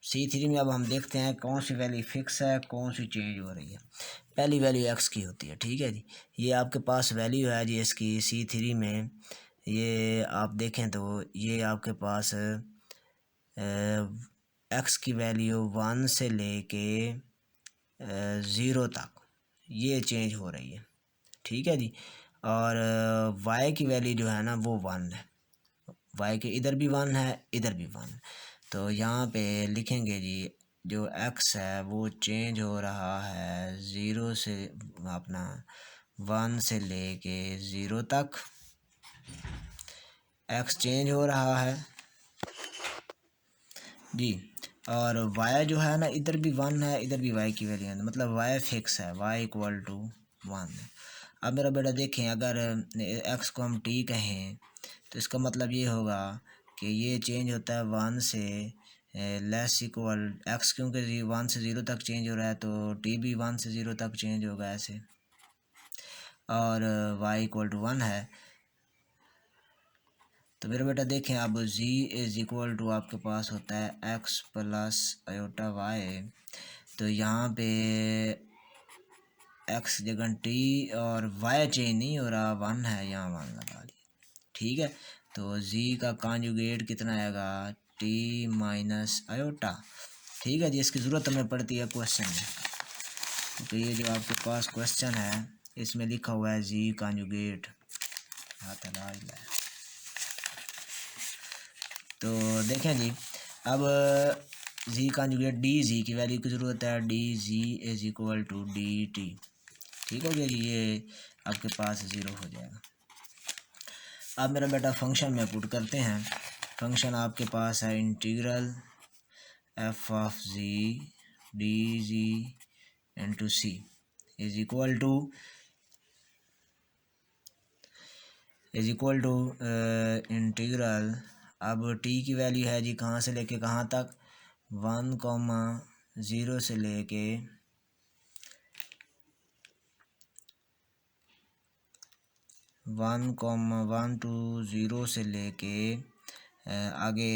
C3 में अब हम देखते हैं कौन सी वैल्यू फिक्स है, कौन सी चेंज हो रही है। पहली वैल्यू x की होती है। ठीक है जी। ये आपके पास वैल्यू है जी इसकी C3 में, ये आप देखें तो ये आपके पास x की वैल्यू 1 से लेके 0 तक ये चेंज हो रही है। ठीक है जी। और y की वैल्यू जो है ना वो 1 है, y के इधर भी 1 है, इधर भी 1। तो यहाँ पे लिखेंगे जी जो x है वो चेंज हो रहा है 0 से अपना 1 से लेके 0 तक x चेंज हो रहा है जी। और y जो है ना इधर भी 1 है, इधर भी y की वैल्यू है, मतलब y फिक्स है, y = 1। अब मेरा बेटा देखें, अगर x को हम t कहें तो इसका मतलब ये होगा कि ये चेंज होता है 1 से लेस इक्वल x, क्योंकि 1 से 0 तक चेंज हो रहा है तो t भी 1 से 0 तक चेंज होगा ऐसे। और y = 1 है। तो मेरा बेटा देखें, अब z आपके पास होता है x + आयोटा y, तो यहाँ पे x जगह t और y चेंज नहीं हो रहा, 1 है, यहाँ 1 लगा दिया। ठीक है। तो z का कॉन्जुगेट कितना आएगा, t - आयोटा। ठीक है जी। इसकी ज़रूरत हमें पड़ती है क्वेश्चन में, तो ये जो आपके पास क्वेश्चन है इसमें लिखा हुआ है z कॉन्जुगेट। तो देखें जी, अब z कॉन्जुगेट dz की वैल्यू की ज़रूरत है, dz = dt। ठीक हो गया जी। ये आपके पास 0 हो जाएगा। अब मेरा बेटा फंक्शन में पुट करते हैं। फंक्शन आपके पास है integral f(z) dz × c is equal to integral, अब t की वैल्यू है जी कहाँ से लेके कहाँ तक, 1,0 से लेके 1,1 to 0 से लेके आगे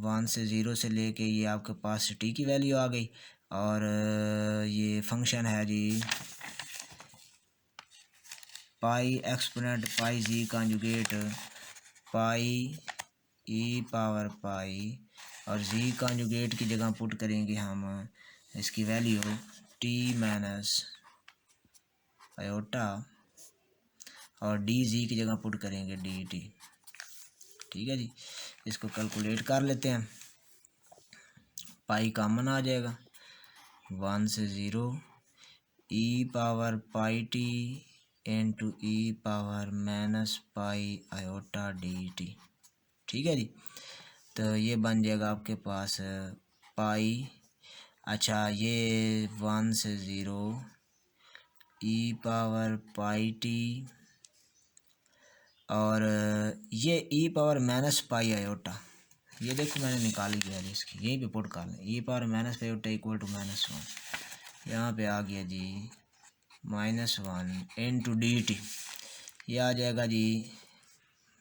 1 से 0 से लेके ये आपके पास t की वैल्यू आ गई। और ये फंक्शन है जी पाई एक्सपोनेंट पाई z कॉन्जुगेट पाई e पावर पाई, और z कॉन्जुगेट की जगह पुट करेंगे हम इसकी वैल्यू t - आयोटा, और dz की जगह पुट करेंगे dt। ठीक है जी। इसको कैलकुलेट कर लेते हैं। पाई कॉमन आ जाएगा, 1 से 0 e पावर पाई t × e पावर -पाई आयोटा dt। ठीक है जी। तो ये बन जाएगा आपके पास पाई, अच्छा ये 1 से 0 e पावर पाई t और ये e power minus pi iota, ये देखो मैंने निकाली वैल्यू इसकी, यहीं पे पुट कर लें। E power minus pi iota equal to -1, यहाँ पे आ गया जी -1 इंटू डी टी, ये आ जाएगा जी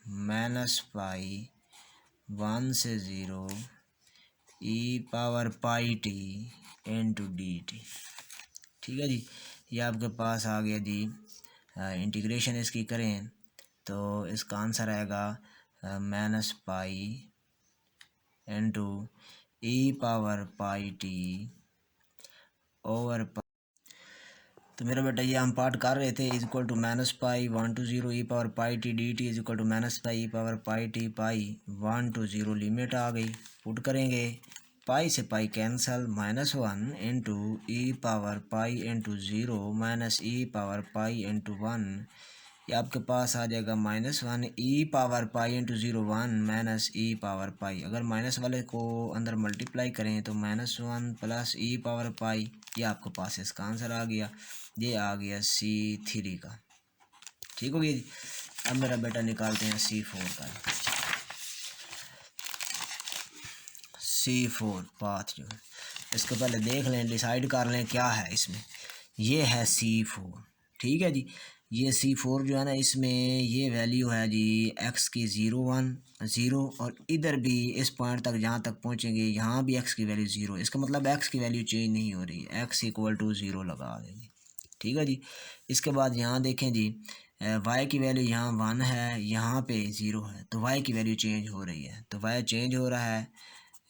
-पाई 1 से 0 e power pi t into d t. ठीक है जी, ये आपके पास आ गया जी। इंटीग्रेशन इसकी करें तो इसका आंसर आएगा -pi into e power pi t over. तो मेरा बेटा ये हम पार्ट कर रहे थे, is equal to -pi 1 to 0 e power pi t d t is equal to -pi e power pi t pi 1 to 0, limit आ गई, पुट करेंगे पाई से pi cancel, -1 into e power pi into 0 minus e power pi into 1, ये आपके पास आ जाएगा -1 e power pi into 0 1 minus e power पाई। अगर माइनस वाले को अंदर मल्टीप्लाई करें तो -1 प्लस ई पावर पाई, ये आपके पास इसका आंसर आ गया। ये आ गया C3 का। ठीक हो गया जी। अब मेरा बेटा निकालते हैं C4 का। C4 पाथ जो है, इसको पहले देख लें, डिसाइड कर लें क्या है इसमें। ये है C4, ठीक है जी। ये C4 जो है ना, इसमें ये वैल्यू है जी x की 0 1 0, और इधर भी इस पॉइंट तक जहाँ तक पहुँचेंगे यहाँ भी x की वैल्यू 0, इसका मतलब x की वैल्यू चेंज नहीं हो रही, x इक्वल टू 0 लगा देंगे। ठीक है जी। इसके बाद यहाँ देखें जी, y की वैल्यू यहाँ 1 है, यहाँ पे 0 है, तो y की वैल्यू चेंज हो रही है। तो y चेंज हो रहा है,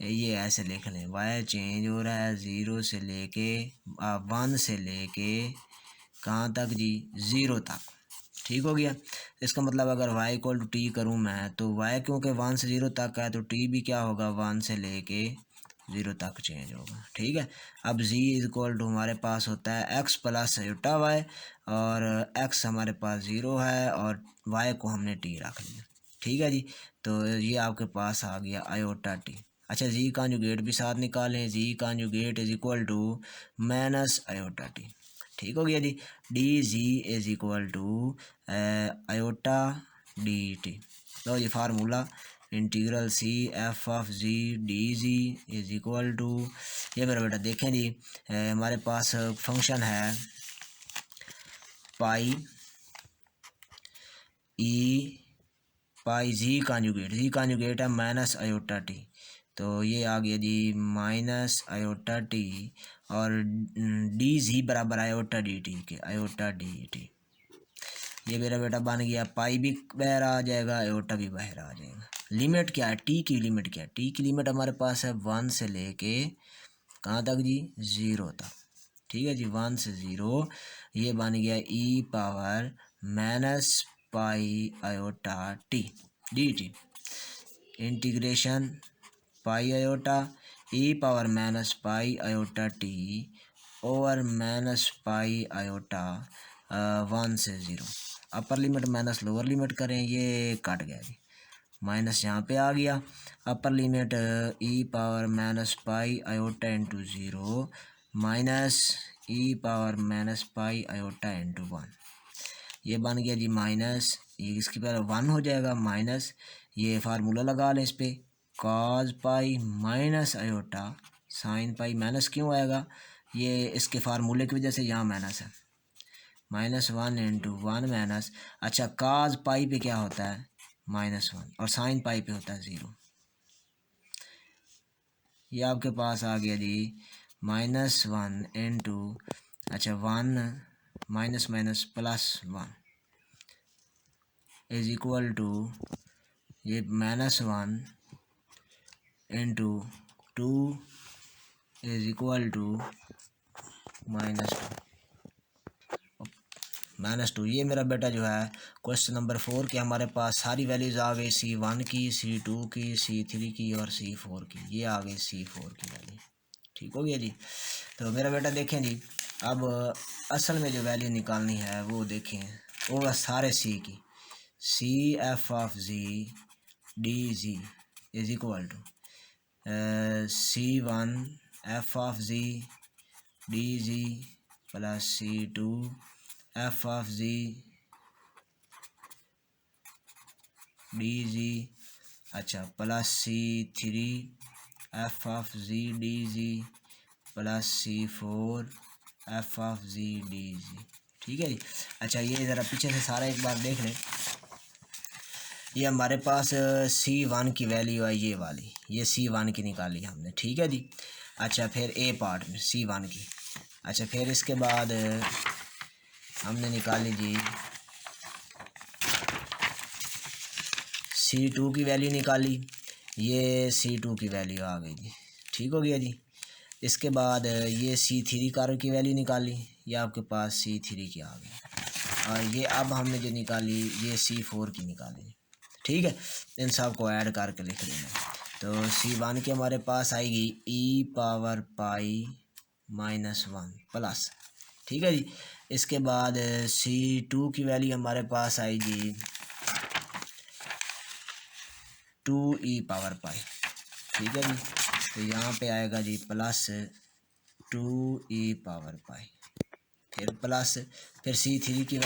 ये ऐसे लिख लें, y चेंज हो रहा है 0 से लेके 1 से लेके कहाँ तक जी 0 तक। ठीक हो गया। इसका मतलब अगर y इक्वल टू टी करूँ मैं, तो y क्योंकि 1 से 0 तक है, तो t भी क्या होगा 1 से लेके 0 तक चेंज होगा। ठीक है। अब z इक्वल टू हमारे पास होता है x प्लस आयोटा y, और x हमारे पास 0 है और y को हमने t रख लिया। ठीक है जी। तो ये आपके पास आ गया आयोटा t। अच्छा, जी कॉन्जुगेट भी साथ निकालें, z conjugate is equal to minus iota t. ठीक हो गया जी। D ji is equal to iota d t. तो ये formula integral C f of z d ji is equal to, ये मेरा बेटा देखें जी, हमारे पास फंक्शन है पाई ई पाई जी कॉन्जुगेट है माइनस आयोटा टी, तो ये आ गया जी माइनस आयोटा टी, और डी जी बराबर आयोटा डी टी के, आयोटा डी टी। ये मेरा बेटा बन गया, पाई भी बाहर आ जाएगा, आयोटा भी बाहर आ जाएगा। लिमिट क्या है, टी की लिमिट क्या है, टी की लिमिट हमारे पास है 1 से लेके कहाँ तक जी 0 तक। ठीक है जी, 1 से 0, ये बन गया e power minus pi iota t d t integration pi iota e power minus pi iota t over minus pi iota 1 से 0। Upper limit minus lower limit करें, ये कट गया जी, माइनस यहाँ पे आ गया। Upper limit e power minus pi iota into 0 minus e power minus pi iota into 1, ये बन गया जी माइनस, ये इसकी पहले 1 हो जाएगा माइनस, ये फार्मूला लगा लें इस पर, कॉज पाई माइनस आयोटा साइन पाई। माइनस क्यों आएगा, ये इसके फार्मूले की वजह से यहाँ माइनस है, -1 इंटू 1 माइनस, अच्छा काज पाई पे क्या होता है -1, और साइन पाई पे होता है 0। ये आपके पास आ गया जी -1 इंटू, अच्छा 1 minus minus +1 is equal to, ये -1 इंटू 2 इज इक्वल टू -2। ये मेरा बेटा जो है क्वेश्चन नंबर 4 के हमारे पास सारी वैल्यूज़ आ गई, C1 की, C2 की, C3 की और C4 की, ये आ गई C4 की वैल्यू। ठीक हो गया जी। तो मेरा बेटा देखें जी, अब असल में जो वैल्यू निकालनी है वो देखें, वो है सारे C की, c f of z d ji is equal to C1 f of z d z plus C2 f of z d z, अच्छा plus C3 f of z d z plus C4 f of z d z. ठीक है जी। अच्छा ये ज़रा पीछे से सारा एक बार देख लें। ये हमारे पास C1 की वैल्यू है ये वाली, ये C1 की निकाली हमने। ठीक है जी। अच्छा फिर ए पार्ट में C1 की। अच्छा फिर इसके बाद हमने निकाली जी C2 की वैल्यू निकाली, ये C2 की वैल्यू आ गई जी। ठीक हो गया जी। इसके बाद ये C3 कार्ब की वैल्यू निकाली, ये आपके पास C3 की आ गई। और ये अब हमने जो निकाली ये C4 की निकाली। ठीक है, इन सब को ऐड करके लिख देना। तो C1 की हमारे पास आएगी e⁻π-1 प्लस। ठीक है जी। इसके बाद C2 की वैल्यू हमारे पास आएगी 2e⁻π। ठीक है जी। तो यहाँ पे आएगा जी प्लस 2e⁻π, फिर प्लस, फिर C3 की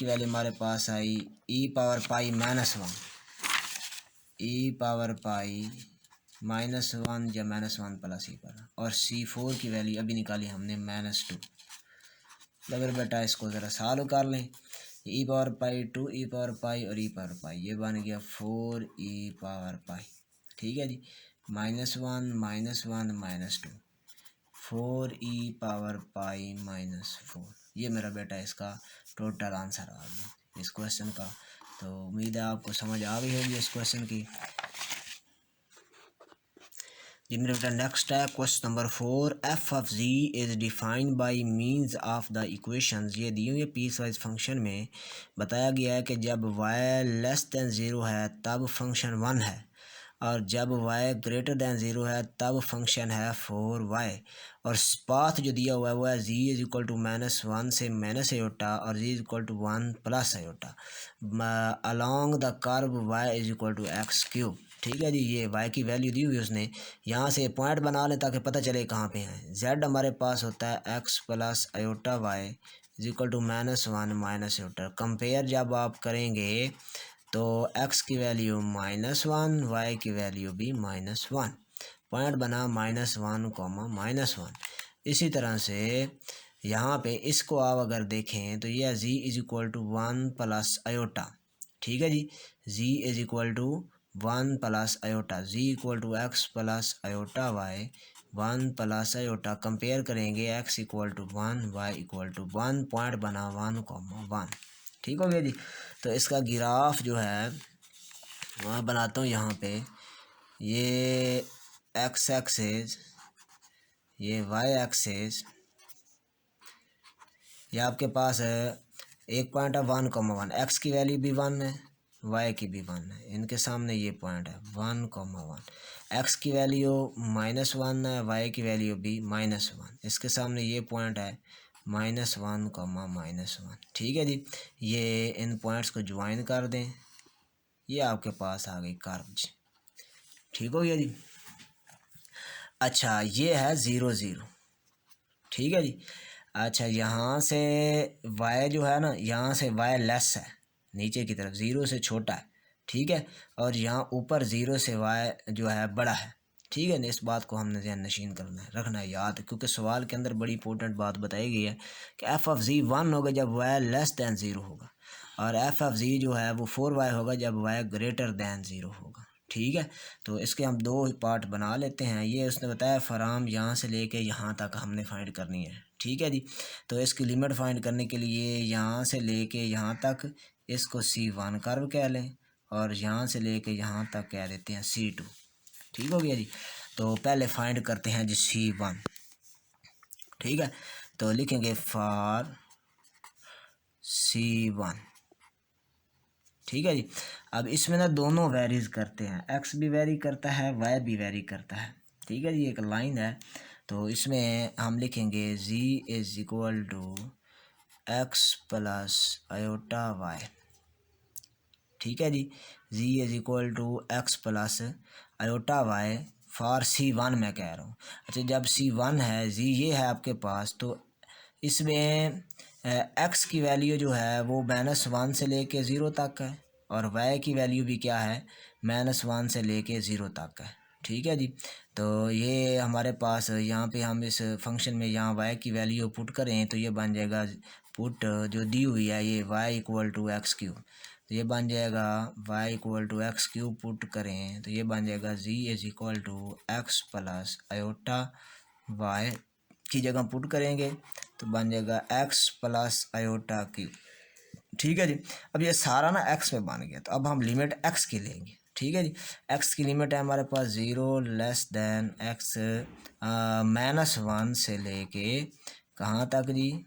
वैल्यू हमारे पास आई e⁻π-1, e⁻π-1 या -1 प्लस e पर, और C4 की वैल्यू अभी निकाली हमने -2। अगर बेटा इसको ज़रा सॉल्व कर लें, e⁻π 2e⁻π और e⁻π ये बन गया 4e⁻π। ठीक है जी। -1 -1 -2 4e⁻π-4, ये मेरा बेटा इसका टोटल आंसर आ गया इस क्वेश्चन का। तो उम्मीद है आपको समझ आ गई होगी इस क्वेश्चन की। जी मेरा बेटा नेक्स्ट है question number 4, f of z is defined by means of the equations. ये दिए हुए पीस वाइज फंक्शन में बताया गया है कि जब y लेस दैन 0 है तब फंक्शन 1 है, और जब y ग्रेटर दैन 0 है तब फंक्शन है 4y। और पाथ जो दिया हुआ है वो है z इज इक्वल टू -1 से -आयोटा और z is equal to 1 plus iota along the curve y is equal to x3। ठीक है जी। ये y की वैल्यू दी हुई उसने, यहाँ से पॉइंट बना लें ताकि पता चले कहाँ पे हैं। z हमारे पास होता है x plus iota y is equal to -1 iota. Compare जब आप करेंगे तो x की वैल्यू -1, y की वैल्यू भी -1, पॉइंट बना -1, -1। इसी तरह से यहाँ पे इसको आप अगर देखें तो यह z is equal to 1 plus iota. ठीक है जी। z is equal to 1 plus iota, z equal to x plus iota y 1 plus iota. Compare करेंगे x equal to 1 y equal to 1, point बना 1, 1। ठीक हो गया जी। तो इसका ग्राफ जो है वह बनाता हूँ यहाँ पे, ये x एक्सिस, ये y एक्सिस, ये आपके पास है एक पॉइंट है 1, 1, x की वैल्यू भी 1 है, y की भी 1 है, इनके सामने ये पॉइंट है 1, 1। x की वैल्यू -1 है, y की वैल्यू भी -1, इसके सामने ये पॉइंट है -1, -1। ठीक है जी। ये इन पॉइंट्स को ज्वाइन कर दें, ये आपके पास आ गई कर्व। ठीक हो गया जी। अच्छा ये है 0, 0। ठीक है जी। अच्छा यहाँ से y जो है ना, यहाँ से y लेस है नीचे की तरफ, 0 से छोटा है। ठीक है। और यहाँ ऊपर 0 से y जो है बड़ा है। ठीक है ना, इस बात को हमने ध्यान नशीन करना है, रखना है याद, क्योंकि सवाल के अंदर बड़ी इंपॉर्टेंट बात बताई गई है कि एफ ऑफ जी 1 होगा जब y लेस दैन 0 होगा, और एफ ऑफ जी जो है वो 4y होगा जब y ग्रेटर दैन 0 होगा। ठीक है। तो इसके हम दो पार्ट बना लेते हैं। ये उसने बताया फराम यहाँ से लेके यहाँ तक हमने फाइंड करनी है। ठीक है जी। तो इसकी लिमिट फाइंड करने के लिए यहाँ से लेके यहाँ तक इसको C1 कर्व कह लें, और यहाँ से लेके यहाँ तक कह देते हैं C2। ठीक हो गया जी। तो पहले फाइंड करते हैं जी C1। ठीक है। तो लिखेंगे फॉर C1। ठीक है जी। अब इसमें ना दोनों वेरीज करते हैं, x भी वेरी करता है, y भी वेरी करता है। ठीक है जी। एक लाइन है, तो इसमें हम लिखेंगे z is equal to x plus iota y। ठीक है जी। z is equal to x plus iota y for C1 मैं कह रहा हूँ। अच्छा जब C1 है, z ये है आपके पास, तो इसमें x की वैल्यू जो है वो -1 से लेके 0 तक है, और वाई की वैल्यू भी क्या है, -1 से लेके 0 तक है। ठीक है जी। तो ये हमारे पास यहाँ पे हम इस फंक्शन में यहाँ वाई की वैल्यू पुट करें तो ये बन जाएगा, पुट जो दी हुई है ये y equal to x cube, तो ये बन जाएगा y equal to x cube put करें तो ये बन जाएगा z is equal to x plus iota y की जगह पुट करेंगे तो बन जाएगा एक्स प्लस आयोटा क्यूब। ठीक है जी। अब ये सारा ना एक्स में बन गया, तो अब हम लिमिट एक्स की लेंगे। ठीक है जी। एक्स की लिमिट है हमारे पास 0 लेस दैन एक्स -1 से लेके कहाँ तक जी,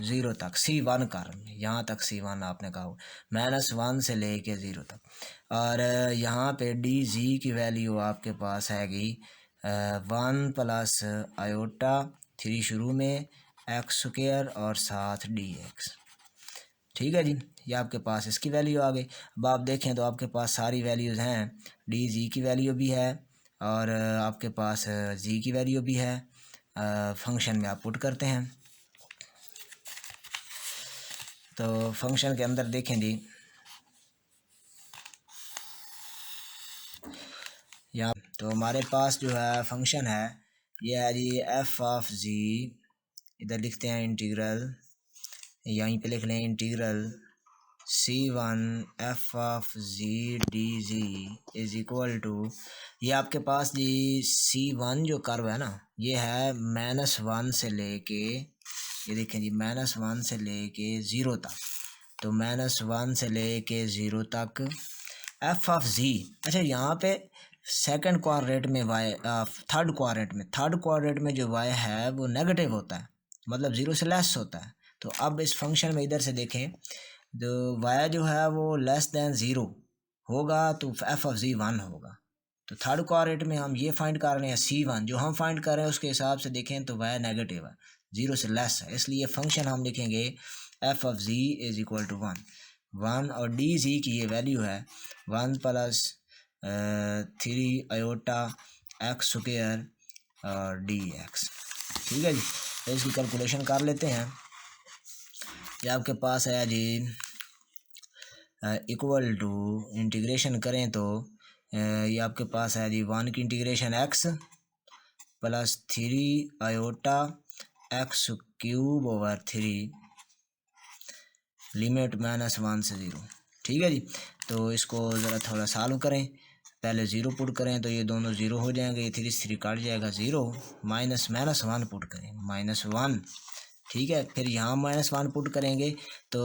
0 तक, C1 कारण में, यहाँ तक C1 आपने कहा, -1 से लेके 0 तक। और यहाँ पे डी जी की वैल्यू आपके पास हैगी 1 प्लस आयोटा 3 शुरू में एक्स स्क्वायर और साथ डी एक्स। ठीक है जी। ये आपके पास इसकी वैल्यू आ गई। अब आप देखें तो आपके पास सारी वैल्यूज़ हैं, डी जी की वैल्यू भी है और आपके पास जी की वैल्यू भी है। फंक्शन में आप पुट करते हैं तो फंक्शन के अंदर देखें जी, यहाँ तो हमारे पास जो है फंक्शन है ये है जी एफ ऑफ जी, इधर लिखते हैं इंटीग्रल, यहीं पे लिख लें integral C1 f of z d ji is equal to, ये आपके पास जी C1 जो कर्व है ना ये है -1 से लेके, ये देखें जी -1 से लेके 0 तक, तो -1 से लेके 0 तक एफ ऑफ जी। अच्छा यहाँ पे सेकंड क्वाड्रेंट में वाई, थर्ड क्वाड्रेंट में जो वाई है वो नेगेटिव होता है, मतलब 0 से लेस होता है। तो अब इस फंक्शन में इधर से देखें जो वाई जो है वो लेस दैन 0 होगा तो एफ ऑफ जी 1 होगा। तो थर्ड क्वाड्रेंट में हम ये फाइंड कर रहे हैं C1, जो हम फाइंड कर रहे हैं उसके हिसाब से देखें तो वाई नेगेटिव है, 0 से लेस है, इसलिए फंक्शन हम लिखेंगे f of ji is equal to 1 और डी जी की ये वैल्यू है 1 प्लस 3 आयोटा एक्स स्क्वायर और डी एक्स। ठीक है जी। तो इसकी कैलकुलेशन कर लेते हैं। ये आपके पास है जी इक्वल टू, इंटीग्रेशन करें तो ये आपके पास है जी 1 की integration x plus 3 iota x cube over 3 limit -1 से 0। ठीक है जी। तो इसको ज़रा थोड़ा सॉल्व करें, पहले 0 पुट करें तो ये दोनों 0 हो जाएंगे, ये 3 से 3 काट जाएगा 0, -1 पुट करें -1। ठीक है, फिर यहाँ -1 पुट करेंगे तो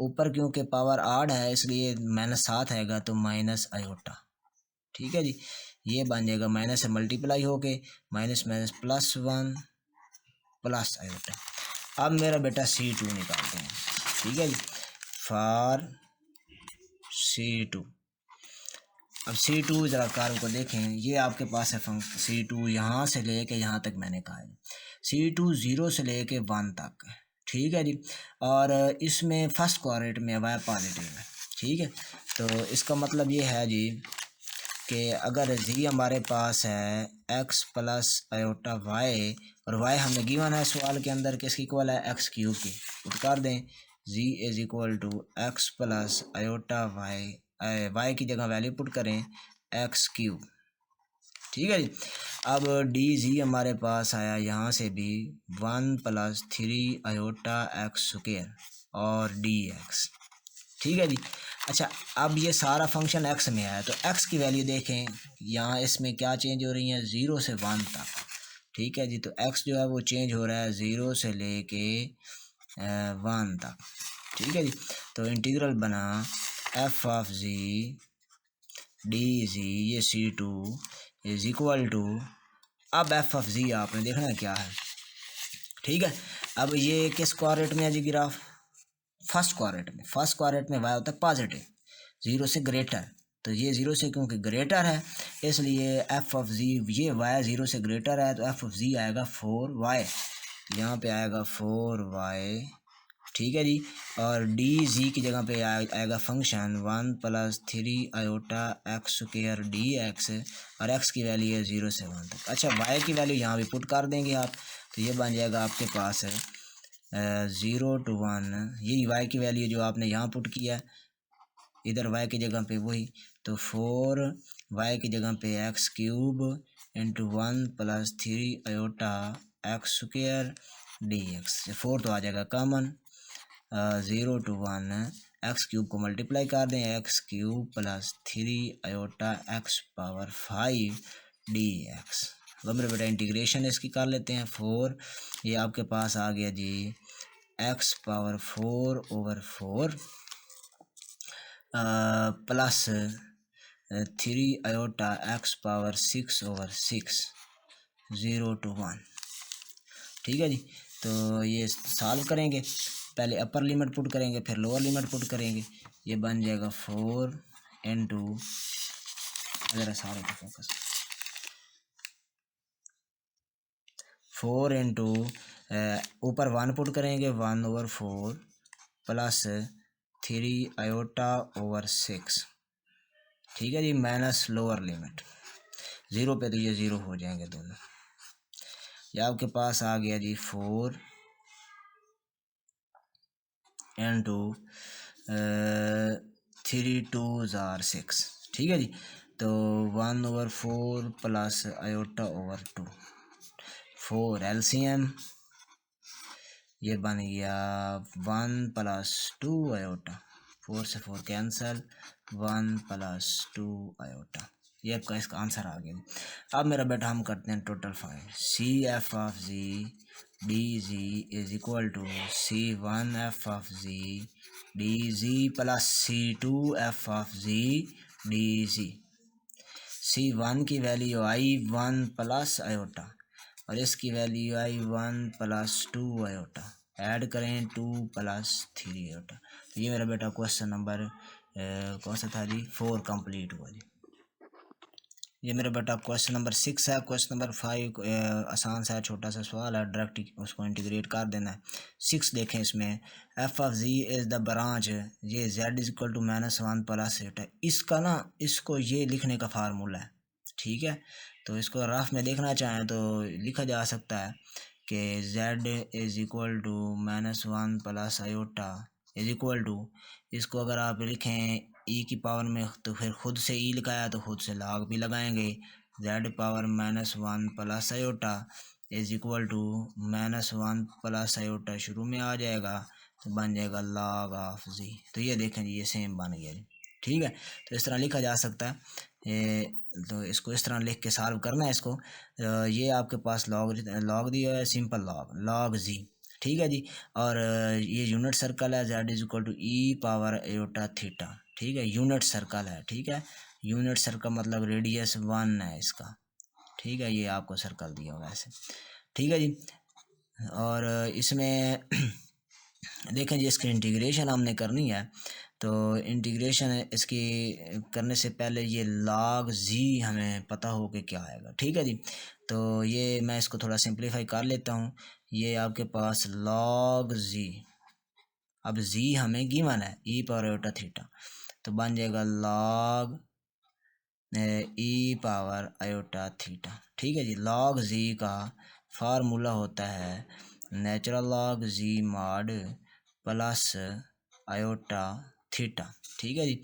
ऊपर क्योंकि पावर 8 है इसलिए -7 आएगा तो माइनस आयोटा। ठीक है जी। ये बन जाएगा माइनस से मल्टीप्लाई होके -+1 प्लस आयोटा। अब मेरा बेटा C2 निकालते हैं। ठीक है जी। फॉर C2, अब C2 ज़रा कर्व को देखें, ये आपके पास है C2 यहाँ से लेके यहाँ तक मैंने कहा है C2 0 से लेके 1 तक है। ठीक है जी। और इसमें फर्स्ट क्वाड्रेंट में वाई पॉजिटिव है। ठीक है, तो इसका मतलब ये है जी कि अगर जी हमारे पास है एक्स प्लस आयोटा वाई और वाई हमें गिवन है सवाल के अंदर किसकी इक्वल है, एक्स क्यूब की, पुट कर दें z is equal to x plus iota y, y की जगह वैल्यू पुट करें एक्स क्यूब। ठीक है जी। अब डी जी हमारे पास आया यहाँ से भी 1 प्लस 3 आयोटा एक्स स्क्वायर और डी एक्स। ठीक है जी। अच्छा, अब ये सारा फंक्शन एक्स में है तो एक्स की वैल्यू देखें, यहाँ इसमें क्या चेंज हो रही है 0 से 1 तक। ठीक है जी। तो एक्स जो है वो चेंज हो रहा है 0 से लेके 1 तक। ठीक है जी। तो इंटीग्रल बना एफ ऑफ जी डी जी ये C2 इज इक्वल टू, अब एफ ऑफ जी आपने देखना है क्या है। ठीक है, अब ये किस क्वाड्रेंट में है जी ग्राफ, फर्स्ट क्वाड्रेंट में वाई होता है पॉजिटिव 0 से ग्रेटर, तो ये 0 से क्योंकि ग्रेटर है इसलिए एफ ऑफ जी, ये वाई 0 से ग्रेटर है तो एफ ऑफ जी आएगा 4y, यहाँ पे आएगा 4y। ठीक है जी। और डी जी की जगह पे आएगा function 1 plus 3 iota x square D x और एक्स की वैल्यू है 0 से 1 तक। अच्छा, वाई की वैल्यू यहाँ भी पुट कर देंगे आप, तो ये बन जाएगा आपके पास है 0 to 1, ये वाई की वैल्यू जो आपने यहाँ पुट किया है इधर वाई की जगह पे वही, तो 4 वाई की जगह पे x cube into 1 plus 3 iota x square D x. 4 तो आ जाएगा कॉमन, 0 to 1 एक्स क्यूब को मल्टीप्लाई कर दें, x cube plus 3 iota x power 5 D x. अब मेरे बेटा इंटीग्रेशन इसकी कर लेते हैं। 4 ये आपके पास आ गया जी x power 4 over 4 plus 3 iota x power 6 over 6 0 to 1। ठीक है जी, तो ये सॉल्व करेंगे, पहले अपर लिमिट पुट करेंगे फिर लोअर लिमिट पुट करेंगे। ये बन जाएगा 4 इंटू, ज़रा सारे को फोकस, 4 इंटू ऊपर 1 पुट करेंगे 1 ओवर 4 प्लस 3 आयोटा ओवर 6। ठीक है जी, माइनस लोअर लिमिट, 0 पे तो ये 0 हो जाएंगे दोनों। ये आपके पास आ गया जी 4 इंटू 3 2 जार 6। ठीक है जी, तो 1 over 4 plus iota over 2, 4 LCM, ये बन गया 1 प्लस 2 आयोटा, 4 से 4 कैंसल, 1 प्लस 2 आयोटा। ये आपका इसका आंसर आ गया। अब मेरा बेटा हम करते हैं total find. C f of z d ji is equal to c 1 f of z d z plus c 2 f of z d z. C 1 की वैल्यू आई 1 प्लस आयोटा और इसकी वैल्यू आई 1 प्लस 2 आयोटा, ऐड करें 2 प्लस 3 आयोटा। तो ये मेरा बेटा क्वेश्चन नंबर कौन सा था जी, 4 कंप्लीट हुआ जी। ये मेरा बेटा क्वेश्चन नंबर 6 है। क्वेश्चन नंबर 5 आसान सा है, छोटा सा सवाल है, डायरेक्ट उसको इंटीग्रेट कर देना है। 6 देखें, इसमें f of z is the branch, ये z is equal to -1 plus it है। इसका ना, इसको ये लिखने का फार्मूला है। ठीक है, तो इसको रफ में देखना चाहें तो लिखा जा सकता है कि z is equal to -1 plus iota is equal to, इसको अगर आप लिखें ई की पावर में तो फिर खुद से ई लगाया तो खुद से लॉग भी लगाएंगे, z power -1 plus iota is equal to -1 plus iota शुरू में आ जाएगा तो बन जाएगा लॉग ऑफ जी। तो ये देखें जी, ये सेम बन गया जी। ठीक है, तो इस तरह लिखा जा सकता है। तो इसको इस तरह लिख के सॉल्व करना है इसको। ये आपके पास लॉग दिया है, सिंपल लॉग जी। ठीक है जी, और ये यूनिट सर्कल है, z is equal to e power iota theta. ठीक है, यूनिट सर्कल है। ठीक है, यूनिट सर्कल मतलब रेडियस 1 है इसका। ठीक है, ये आपको सर्कल दिया हुआ है ऐसे। ठीक है जी, और इसमें देखें जी, इसकी इंटीग्रेशन हमने करनी है, तो इंटीग्रेशन इसकी करने से पहले ये लॉग जी हमें पता हो कि क्या आएगा। ठीक है जी, तो ये मैं इसको थोड़ा सिंप्लीफाई कर लेता हूँ। ये आपके पास लॉग जी, अब जी हमें गिवन है ई पावर आयोटा थीटा, तो बन जाएगा लॉग ई पावर आयोटा थीटा। ठीक है जी, लॉग जी का फार्मूला होता है natural log z mod plus iota theta. ठीक है जी,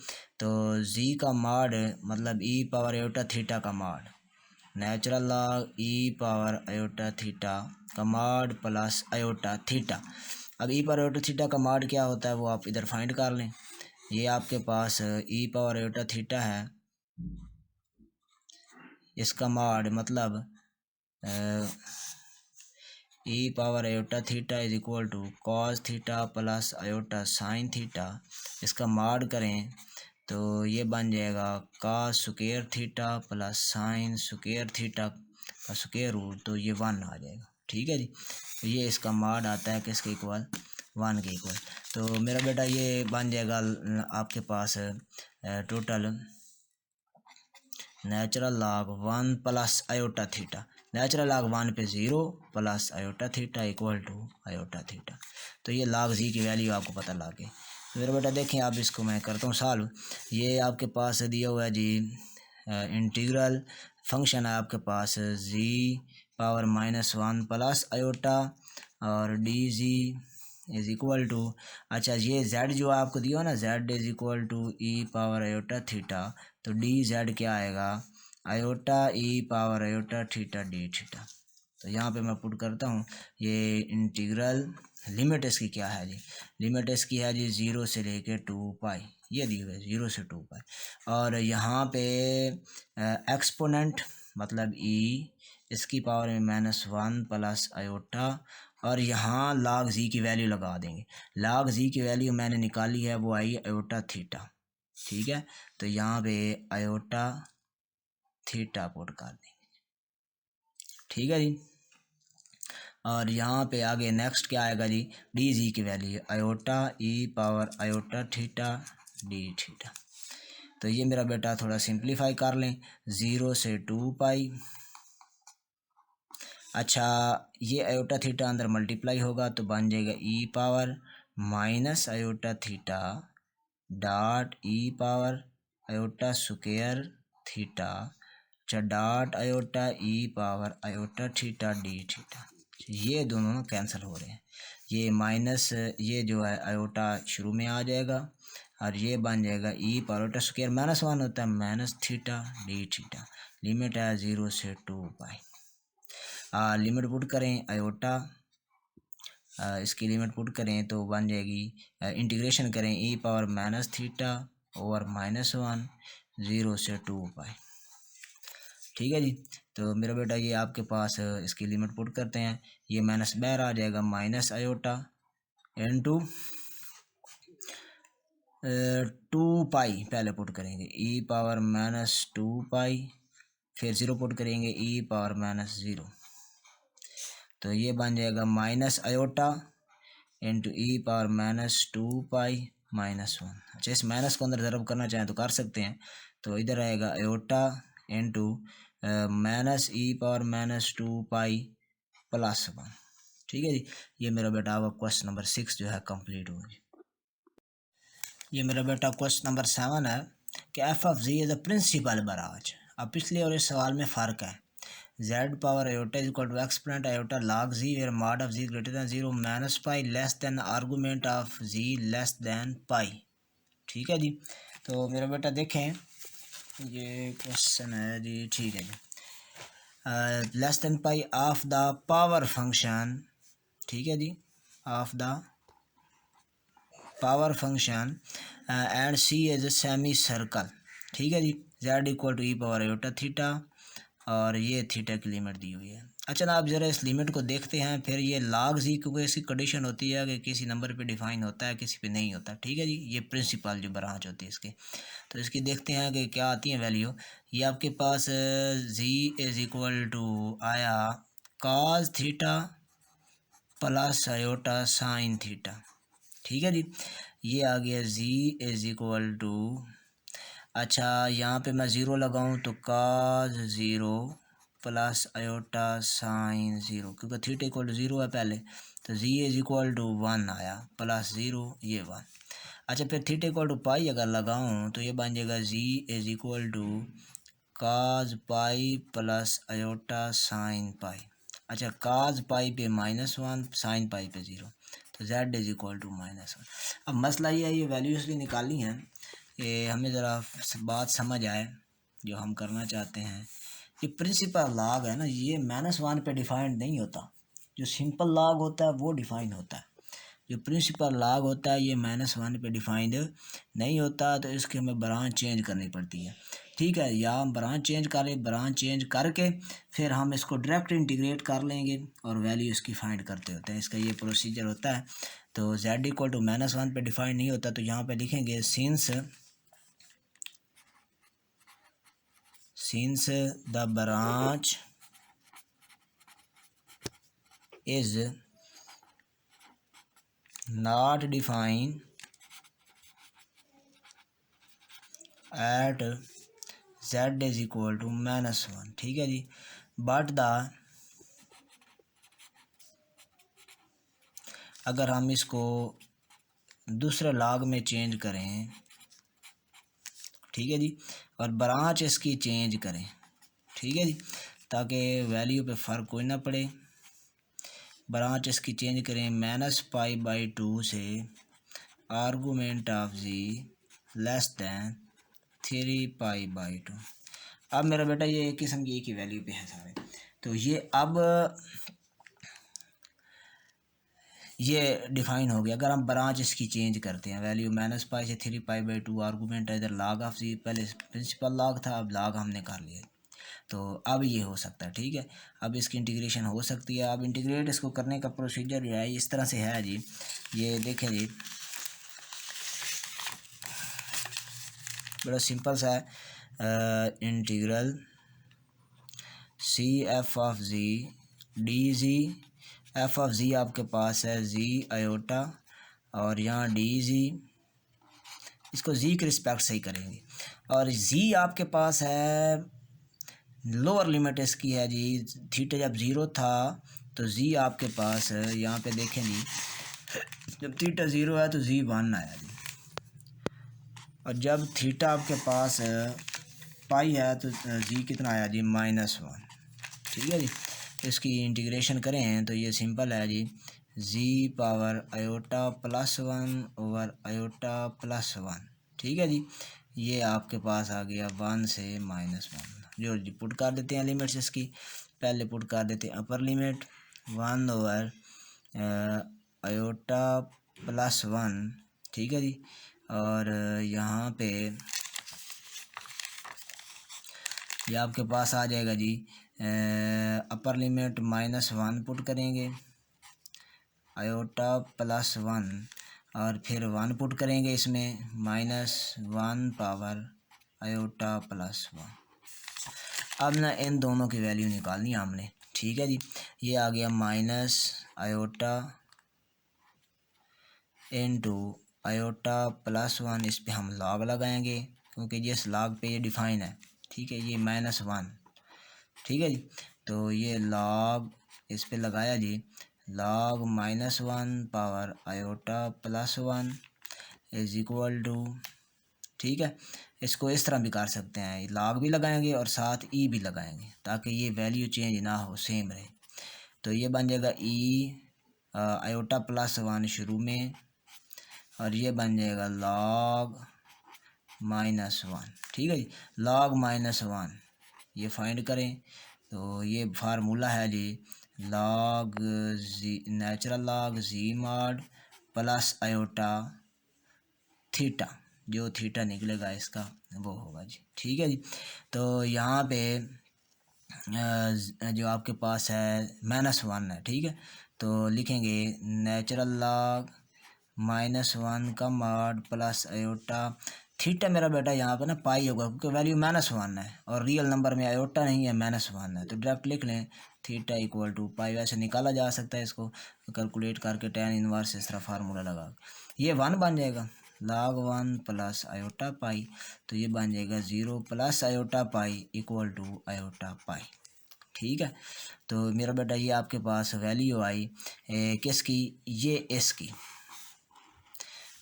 तो जी का मॉड मतलब ई पावर आयोटा थीटा का मॉड, नेचुरल लॉग ई पावर आयोटा थीटा का मॉड प्लस आयोटा थीटा। अब ई पावर आयोटा थीटा का मॉड क्या होता है वो आप इधर फाइंड कर लें। ये आपके पास ई पावर आयोटा थीटा है, इसका मॉड मतलब e power iota theta is equal to cos theta plus iota sine theta. इसका मॉड करें तो ये बन जाएगा cos square theta plus sine square theta का स्क्वायर रूट, तो ये 1 आ जाएगा। ठीक है जी, तो ये इसका मॉड आता है किसके इक्वल, 1 के इक्वल। तो मेरा बेटा ये बन जाएगा आपके पास total natural log 1 plus iota theta, natural log 1 पे 0 plus iota theta equal to iota theta. तो ये लॉग जी की वैल्यू आपको पता लग गई। तो मेरा बेटा देखें, आप इसको मैं करता हूँ सॉल्व। ये आपके पास दिया हुआ है जी इंटीग्रल फंक्शन है आपके पास जी पावर -1 प्लस आयोटा और d ji is equal to, अच्छा ये z जो आपको दिया ना, z is equal to e power iota theta, तो डी जेड क्या आएगा, iota e power iota theta d theta. तो यहाँ पे मैं पुट करता हूँ ये इंटीग्रल, लिमिट इसकी क्या है जी, लिमिट इसकी है जी 0 से लेके 2 पाई, ये दी हुई है 0 से 2 पाई। और यहाँ पे एक्सपोनेंट मतलब e, इसकी पावर में -1 प्लस आयोटा, और यहाँ log z की वैल्यू लगा देंगे। log z की वैल्यू मैंने निकाली है, वो आई आयोटा थीटा, ठीक है। तो यहाँ पे आयोटा थीटा पुट कर देंगे, ठीक है जी। और यहाँ पे आगे नेक्स्ट क्या आएगा जी, डी जी की value iota e power iota theta d theta. तो ये मेरा बेटा थोड़ा सिंप्लीफाई कर लें, 0 से 2 पाई, अच्छा ये आयोटा थीटा अंदर मल्टीप्लाई होगा तो बन जाएगा e power minus iota theta dot e power iota square theta dot iota e power iota theta d theta. ये दोनों कैंसिल हो रहे हैं, ये माइनस ये जो है आयोटा शुरू में आ जाएगा और ये बन जाएगा ई पावर आयोटा स्क्वायर -1 होता है minus theta d theta. Limit है 0 से 2 पाई। लिमिट पुट करें आयोटा, इसकी लिमिट पुट करें तो बन जाएगी, इंटीग्रेशन करें e power minus theta over -1 0 से 2 पाई, ठीक है जी। तो मेरा बेटा ये आपके पास इसकी लिमिट पुट करते हैं, ये माइनस बाहर आ जाएगा माइनस आयोटा इनटू 2 पाई, पहले पुट करेंगे ई पावर -2 पाई, फिर 0 पुट करेंगे ई पावर -0, तो ये बन जाएगा minus iota into e power -2 पाई -1। अच्छा इस माइनस को अंदर ज़रब करना चाहें तो कर सकते हैं, तो इधर आएगा iota into minus e power -2 पाई +1, ठीक है जी। ये मेरा बेटा आपका क्वेश्चन नंबर 6 जो है कंप्लीट हो गया। ये मेरा बेटा क्वेश्चन नंबर 7 है कि f of z is a principal branch. अब पिछले और इस सवाल में फ़र्क है, z power iota is equal to exponent iota log z where mod of z greater than 0 minus pi less than argument of z less than pi, ठीक है जी। तो मेरा बेटा देखें ये क्वेश्चन है जी, ठीक है जी। Less than pi of the power function, ठीक है जी, of the power function and c as a semi circle, ठीक है जी। z equal to e power iota theta और ये थीटा की लिमिट दी हुई है। अच्छा ना आप ज़रा इस लिमिट को देखते हैं, फिर ये log z क्योंकि इसकी कंडीशन होती है कि किसी नंबर पे डिफाइन होता है किसी पे नहीं होता, ठीक है जी। ये प्रिंसिपल जो ब्रांच होती है इसके, तो इसकी देखते हैं कि क्या आती है वैल्यू। ये आपके पास z इज इक्वल टू आया cos theta plus iota sine theta, ठीक है जी। ये आ गया z इज इक्वल टू, अच्छा यहाँ पे मैं ज़ीरो लगाऊं तो cos 0 प्लस आयोटा साइन 0, क्योंकि थीटा इक्वल टू 0 है पहले, तो z इज इक्वल टू 1 आया प्लस 0 ये 1। अच्छा फिर थीटा इक्वल टू पाई अगर लगाऊं तो ये बन जाएगा z is equal to cos pi plus iota sine pi. अच्छा cos पाई पे -1 साइन पाई पे 0, तो z इज इक्वल टू -1। अब मसला ये है, ये वैल्यू इसलिए निकालनी है कि हमें ज़रा बात समझ आए जो हम करना चाहते हैं। ये प्रिंसिपल लॉग है ना, ये -1 पे डिफाइंड नहीं होता, जो सिंपल लॉग होता है वो डिफाइन होता है। जो प्रिंसिपल लॉग होता है ये -1 पे डिफाइंड नहीं होता, तो इसके हमें ब्रांच चेंज करनी पड़ती है, ठीक है। या हम ब्रांच चेंज करें, ब्रांच चेंज करके फिर हम इसको डायरेक्ट इंटीग्रेट कर लेंगे और वैल्यू इसकी फाइंड करते होते हैं, इसका ये प्रोसीजर होता है। तो z इक्वल टू -1 पे डिफाइंड नहीं होता, तो यहाँ पे लिखेंगे since the branch is not defined at z is equal to -1, ठीक है जी, बट द, अगर हम इसको दूसरे लॉग में चेंज करें, ठीक है जी, और ब्रांच इसकी चेंज करें, ठीक है जी, ताकि वैल्यू पे फ़र्क कोई ना पड़े। ब्रांच इसकी चेंज करें -π/2 से argument of z less than 3π/2। अब मेरा बेटा ये एक किस्म की एक ही वैल्यू पे है सारे, तो ये अब ये डिफाइन हो गया। अगर हम ब्रांच इसकी चेंज करते हैं वैल्यू -π से 3π/2 आर्गूमेंट है, इधर log ऑफ जी पहले प्रिंसिपल log था, अब log हमने कर लिया, तो अब ये हो सकता है। ठीक है, अब इसकी इंटीग्रेशन हो सकती है। अब इंटीग्रेट इसको करने का प्रोसीजर जो है इस तरह से है जी, ये देखें जी, बड़ा सिंपल सा है। Integral C f of z d z, f of z आपके पास है जी आयोटा और यहाँ डी जी, इसको जी के रिस्पेक्ट से ही करेंगे। और जी आपके पास है लोअर लिमिट इसकी है जी, थीटा जब ज़ीरो था तो जी आपके पास है, यहाँ पे देखें जी, जब थीटा ज़ीरो है तो जी 1 आया जी, और जब थीटा आपके पास पाई है तो जी कितना आया जी -1। ठीक है जी, इसकी इंटीग्रेशन करें तो ये सिंपल है जी, जी पावर आयोटा +1 ओवर आयोटा +1। ठीक है जी, ये आपके पास आ गया 1 से -1। जो जी पुट कर देते हैं लिमिट्स इसकी, पहले पुट कर देते हैं अपर लिमिट 1 ओवर आयोटा +1। ठीक है जी, और यहाँ पे ये आपके पास आ जाएगा जी, अपर लिमिट -1 पुट करेंगे, आयोटा +1 और फिर 1 पुट करेंगे इसमें, -1 पावर आयोटा +1। अब ना इन दोनों की वैल्यू निकालनी है हमने। ठीक है जी, ये आ गया माइनस आयोटा इनटू आयोटा +1, इस पे हम लॉग लगाएंगे क्योंकि जिस लॉग पे ये डिफाइन है। ठीक है, ये -1। ठीक है जी, तो ये लॉग इस पे लगाया जी, log -1 power iota +1 is equal to, ठीक है, इसको इस तरह भी कर सकते हैं, लॉग भी लगाएंगे और साथ ई भी लगाएंगे ताकि ये वैल्यू चेंज ना हो, सेम रहे। तो ये बन जाएगा ई आयोटा +1 शुरू में, और ये बन जाएगा लॉग -1। ठीक है जी, लॉग -1 ये फाइंड करें तो ये फार्मूला है जी, log z natural log z mod plus iota theta, जो थीटा निकलेगा इसका वो होगा जी। ठीक है जी, तो यहाँ पे जो आपके पास है -1 है। ठीक है, तो लिखेंगे नेचुरल लॉग -1 का मॉड प्लस आयोटा थीटा, मेरा बेटा यहाँ पे ना पाई होगा क्योंकि वैल्यू -1 है और रियल नंबर में आयोटा नहीं है, -1 है, तो डायरेक्ट लिख लें थीटा इक्वल टू पाई। वैसे निकाला जा सकता है इसको कैलकुलेट करके tan इनवर्स इस तरह फार्मूला लगा, ये 1 बन जाएगा, log 1 प्लस आयोटा पाई, तो ये बन जाएगा 0 plus iota pi equal to iota pi. ठीक है, तो मेरा बेटा ये आपके पास वैल्यू आई किसकी, ये इसकी,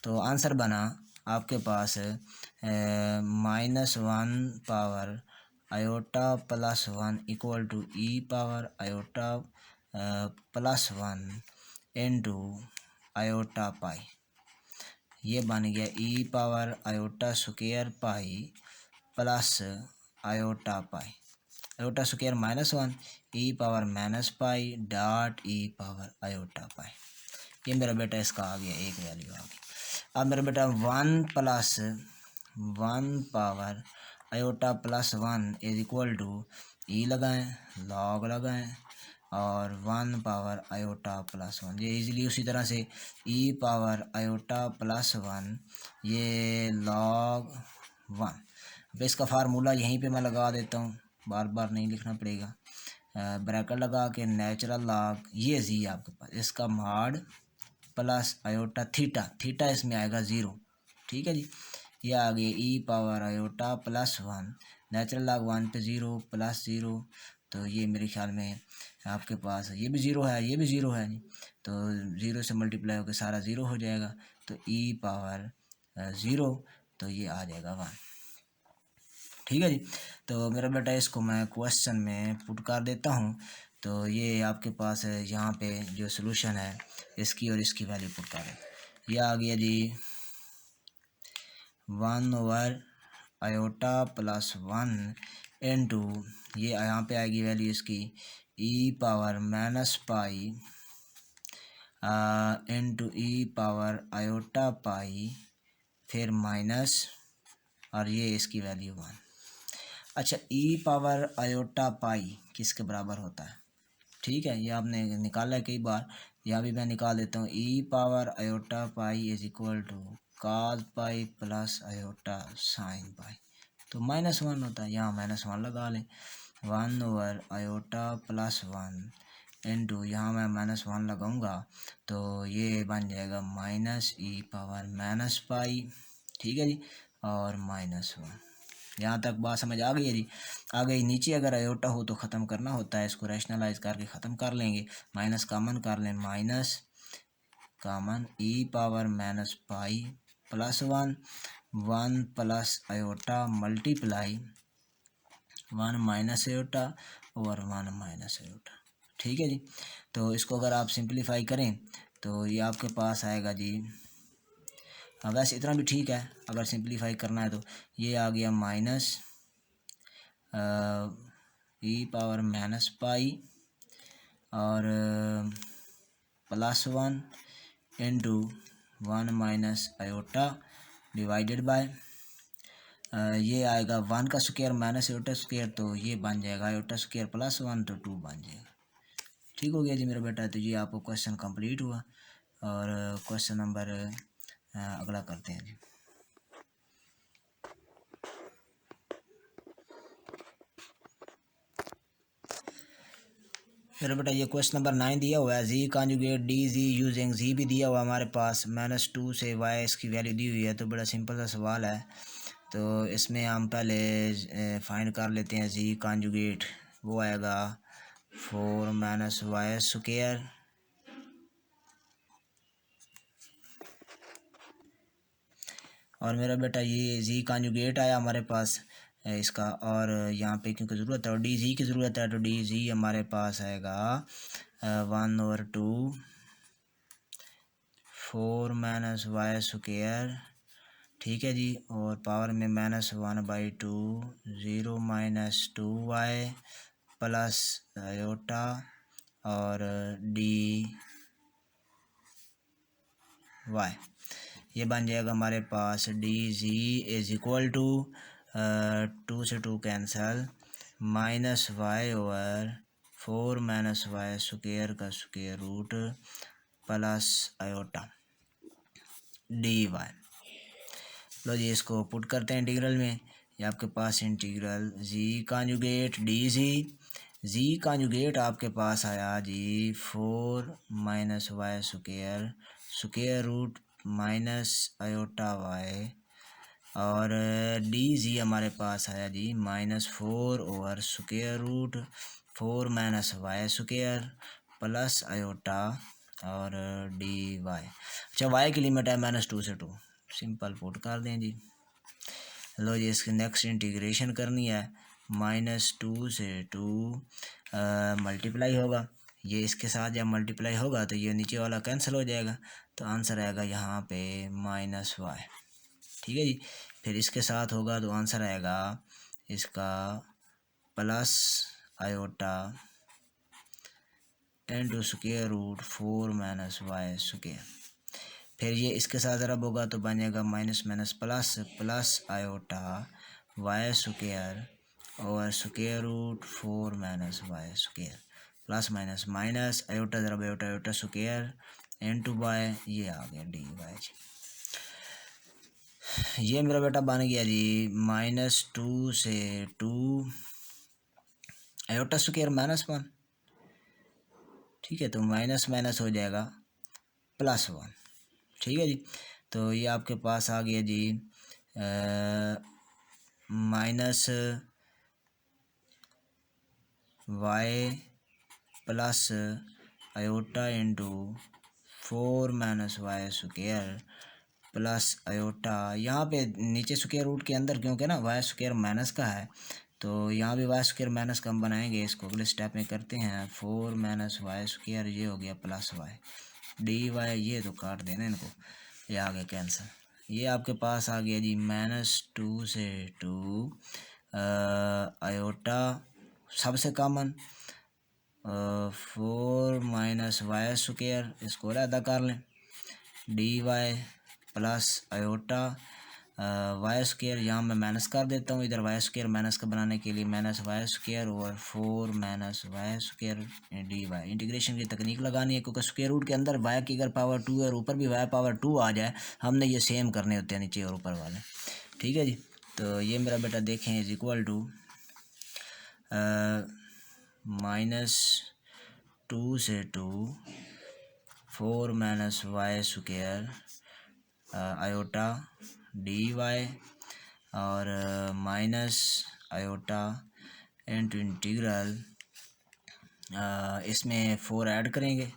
तो आंसर बना आपके पास -1 power iota +1 equal to e power iota +1 into iota pi. ये बन गया e power iota square pi plus iota pi, iota square -1 e power -pi dot e power iota pi. ये मेरा बेटा इसका आ गया, एक वैल्यू आ गई। अब मेरा बेटा 1 plus 1 power iota +1 is equal to e लगाएं, लॉग लगाएं और 1 पावर आयोटा +1, ये इजीली उसी तरह से ई पावर आयोटा +1 ये लॉग 1। अब इसका फार्मूला यहीं पे मैं लगा देता हूँ, बार बार नहीं लिखना पड़ेगा, ब्रैकेट लगा के नेचुरल लॉग ये जी आपके पास, इसका mod plus iota theta, theta इसमें आएगा 0। ठीक है जी, ये आ गया e power iota +1, natural log 1 पे 0 प्लस 0, तो ये मेरे ख्याल में आपके पास ये भी 0 है, ये भी 0 है जी, तो 0 से मल्टीप्लाई होकर सारा 0 हो जाएगा, तो ई पावर 0, तो ये आ जाएगा 1। ठीक है जी, तो मेरा बेटा इसको मैं क्वेश्चन में पुट कर देता हूँ, तो ये आपके पास है यहाँ पे जो सलूशन है इसकी और इसकी वैल्यू पुट करें। ये आ गया जी 1/i प्लस 1 इंटू ये यहाँ पे आएगी वैल्यू इसकी e⁻−पाई इंटू e⁻i फिर माइनस और ये इसकी वैल्यू 1। अच्छा e⁻i किसके बराबर होता है? ठीक है, ये आपने निकाला है कई बार, यहाँ भी मैं निकाल देता हूँ। e⁻i is equal to cos pi plus iota sine pi, तो -1 होता है, यहाँ -1 लगा लें। 1/i प्लस 1 इंटू यहाँ मैं -1 लगाऊंगा तो ये बन जाएगा -e⁻−पाई, ठीक है जी, और -1। यहाँ तक बात समझ आ गई है जी। आ गई नीचे अगर आयोटा हो तो ख़त्म करना होता है, इसको रैशनलाइज करके ख़त्म कर लेंगे। माइनस कामन कर लें, माइनस कामन e⁻−पाई plus 1 plus iota multiply 1 minus iota और 1 माइनस आयोटा, ठीक है जी। तो इसको अगर आप सिंप्लीफाई करें तो ये आपके पास आएगा जी, वैसे इतना भी ठीक है, अगर सिंप्लीफाई करना है तो ये आ गया माइनस e⁻−पाई और plus 1 into 1 minus iota divided by ये आएगा 1 का स्क्वायर माइनस आयोटा स्क्वायर, तो ये बन जाएगा आयोटा स्क्वायर प्लस 1 तो 2 बन जाएगा। ठीक हो गया जी मेरा बेटा। तो ये आपको क्वेश्चन कंप्लीट हुआ और क्वेश्चन नंबर अगला करते हैं जी। मेरा बेटा ये क्वेश्चन नंबर 9 दिया हुआ है, जी conjugate D G using G भी दिया हुआ हमारे पास, -2 से y इसकी वैल्यू दी हुई है। तो बड़ा सिंपल सा सवाल है, तो इसमें हम पहले फाइंड कर लेते हैं जी कॉन्जुगेट। वो आएगा 4 - y²। और मेरा बेटा ये जी कॉन्जुगेट आया हमारे पास इसका, और यहाँ पे क्योंकि ज़रूरत है और डी जी की ज़रूरत है तो डी जी हमारे पास आएगा 1/2 4 - y², ठीक है जी, और पावर में -1/2 0 - 2y प्लस आयोटा और डी वाई। ये बन जाएगा हमारे पास d ji is equal to 2 से 2 कैंसल -y/4 - y² का square root plus iota d y. लो जी इसको पुट करते हैं इंटीग्रल में। ये आपके पास integral z conjugate D z conjugate आपके पास आया जी 4 - y² square root minus iota y, और डी जी हमारे पास आया जी -4 over square root 4 - y² plus iota और डी वाई। अच्छा वाई की लिमिट है -2 से 2, सिंपल पुट कर दें जी। लो जी इसकी नेक्स्ट इंटीग्रेशन करनी है, -2 से 2 मल्टीप्लाई होगा, ये इसके साथ जब मल्टीप्लाई होगा तो ये नीचे वाला कैंसिल हो जाएगा, तो आंसर आएगा यहाँ पे -y, ठीक है जी। फिर इसके साथ होगा तो आंसर आएगा इसका plus iota into square root 4 - y²। फिर ये इसके साथ ज़रब होगा तो बन जाएगा minus minus plus plus iota y² और square root 4 - y² plus minus minus iota ज़रब iota iota square into by, ये आ गया डी वाई जी। ये मेरा बेटा बन गया जी -2 से 2 आयोटा स्क्वायर -1, ठीक है, तो माइनस माइनस हो जाएगा +1, ठीक है जी। तो ये आपके पास आ गया जी minus y plus iota into 4 - y² plus iota, यहाँ पे नीचे स्क्वायर रूट के अंदर क्योंकि ना y² माइनस का है तो यहाँ भी वाई स्क्वायर माइनस का हम बनाएंगे, इसको अगले स्टेप में करते हैं। 4 माइनस वाई स्क्वायर ये हो गया प्लस वाई डी वाई, ये तो काट देना इनको, ये आ गया कैंसिल। ये आपके पास आ गया जी -2 से 2 आयोटा सबसे कॉमन 4 माइनस वाई स्क्वायर, इसको अलग कर लें, d y plus iota y square, यहाँ मैं माइनस कर देता हूँ, इधर वाई स्क्वायर माइनस का बनाने के लिए माइनस वाई स्क्वायर और 4 minus y square d y. Integration की तकनीक लगानी है क्योंकि स्क्वायर रूट के अंदर वाई की अगर पावर 2 है और ऊपर भी वाई पावर 2 आ जाए, हमने ये सेम करने होते हैं नीचे और ऊपर वाले। ठीक है जी, तो ये मेरा बेटा देखें इज इक्वल टू -2 से 2 4 minus y square iota d y और माइनस आयोटा इंटू इंटीग्रल, इसमें 4 ऐड करेंगे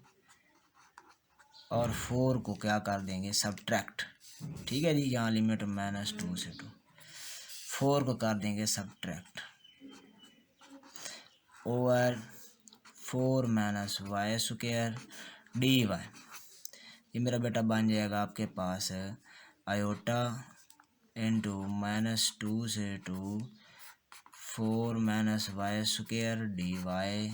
और 4 को क्या कर देंगे सब्ट्रैक्ट। ठीक है जी, यहाँ लिमिट -2 से 2, 4 को कर देंगे subtract over 4 minus y square d y. ये मेरा बेटा बन जाएगा आपके पास आयोटा इंटू -2 से 2 4 minus y square d y,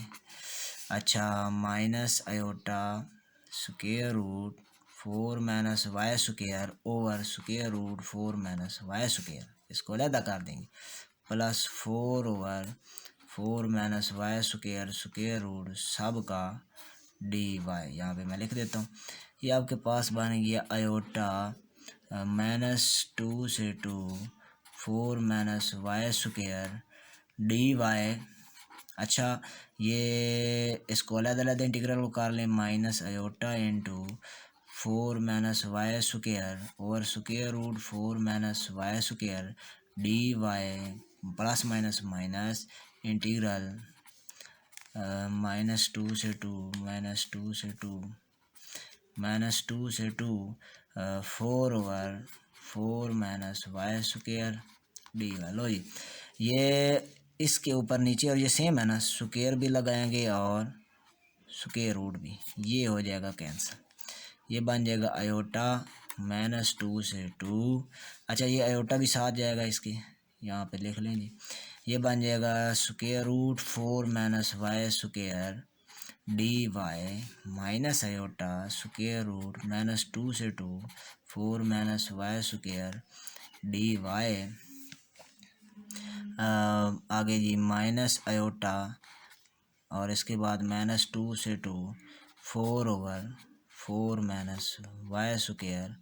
अच्छा minus iota square root 4 minus y square over square root 4 minus y square, इसको अलग कर देंगे, plus 4 over 4 minus y square square root सब का डी वाई। यहाँ पे मैं लिख देता हूँ, ये आपके पास बन गया आयोटा -2 से 2 4 minus y square d y. अच्छा ये इसको अलग अलग इंटीग्रल को कर लें, minus iota into 4 minus y square over square root 4 minus y square d y plus minus minus integral -2 से 2 -2 से 2 -2 से 2 4 over 4 minus y square d y. लो जी, ये इसके ऊपर नीचे और ये सेम है ना, स्क्वायर भी लगाएंगे और स्क्वायर रूट भी, ये हो जाएगा कैंसिल, ये बन जाएगा आयोटा -2 से 2। अच्छा ये आयोटा भी साथ जाएगा इसके, यहाँ पे लिख लें जी, ये बन जाएगा square root 4 minus y square d y minus iota square root -2 से 2 4 minus y square d y, आगे जी माइनस आयोटा और इसके बाद -2 से 2 4 ओवर 4 माइनस वाई स्क्वायर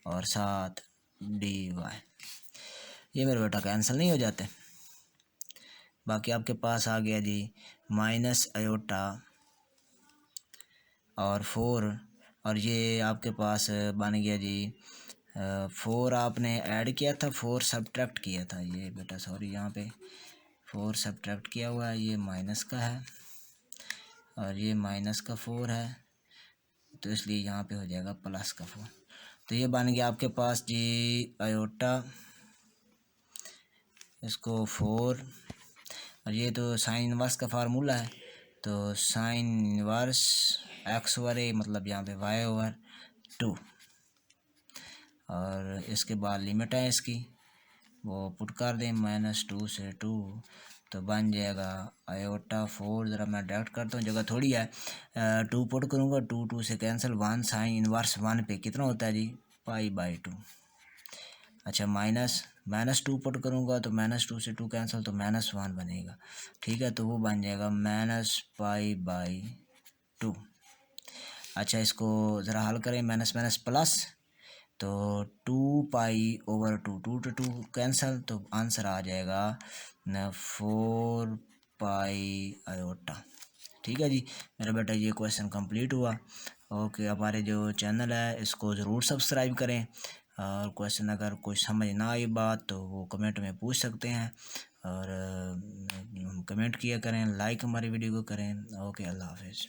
और साथ डी वाई। ये मेरे बेटा कैंसिल नहीं हो जाते। बाकी आपके पास आ गया जी माइनस आयोटा और 4 और ये आपके पास बन गया जी 4 आपने ऐड किया था, 4 सब्ट्रैक्ट किया था, ये बेटा सॉरी यहाँ पे 4 सब्ट्रैक्ट किया हुआ है, ये माइनस का है और ये माइनस का 4 है, तो इसलिए यहाँ पे हो जाएगा प्लस का 4। तो ये बन गया आपके पास जी आयोटा, इसको 4 और ये तो साइन इनवर्स का फार्मूला है, तो साइन इनवर्स एक्स ओवर ए मतलब यहाँ पे वाई ओवर 2 और इसके बाद लिमिट है इसकी वो पुट कर दें -2 से 2, तो बन जाएगा आयोटा 4, ज़रा मैं डायरेक्ट करता हूँ, जगह थोड़ी है, 2 पुट करूँगा, 2 से कैंसिल, 1 साइन इनवर्स 1 पे कितना होता है जी π/2। अच्छा -2 पुट करूँगा तो -2 से 2 कैंसिल तो -1 बनेगा। ठीक है, तो वो बन जाएगा -π/2। अच्छा इसको ज़रा हल करें, माइनस माइनस प्लस, तो 2π/2, 2 to 2 कैंसिल, तो आंसर आ जाएगा 4π/। ठीक है जी मेरा बेटा, ये क्वेश्चन कंप्लीट हुआ। ओके, हमारे जो चैनल है इसको ज़रूर सब्सक्राइब करें और क्वेश्चन अगर कोई समझ ना आई बात तो वो कमेंट में पूछ सकते हैं और कमेंट किया करें, लाइक हमारी वीडियो को करें। ओके, अल्लाह हाफिज़।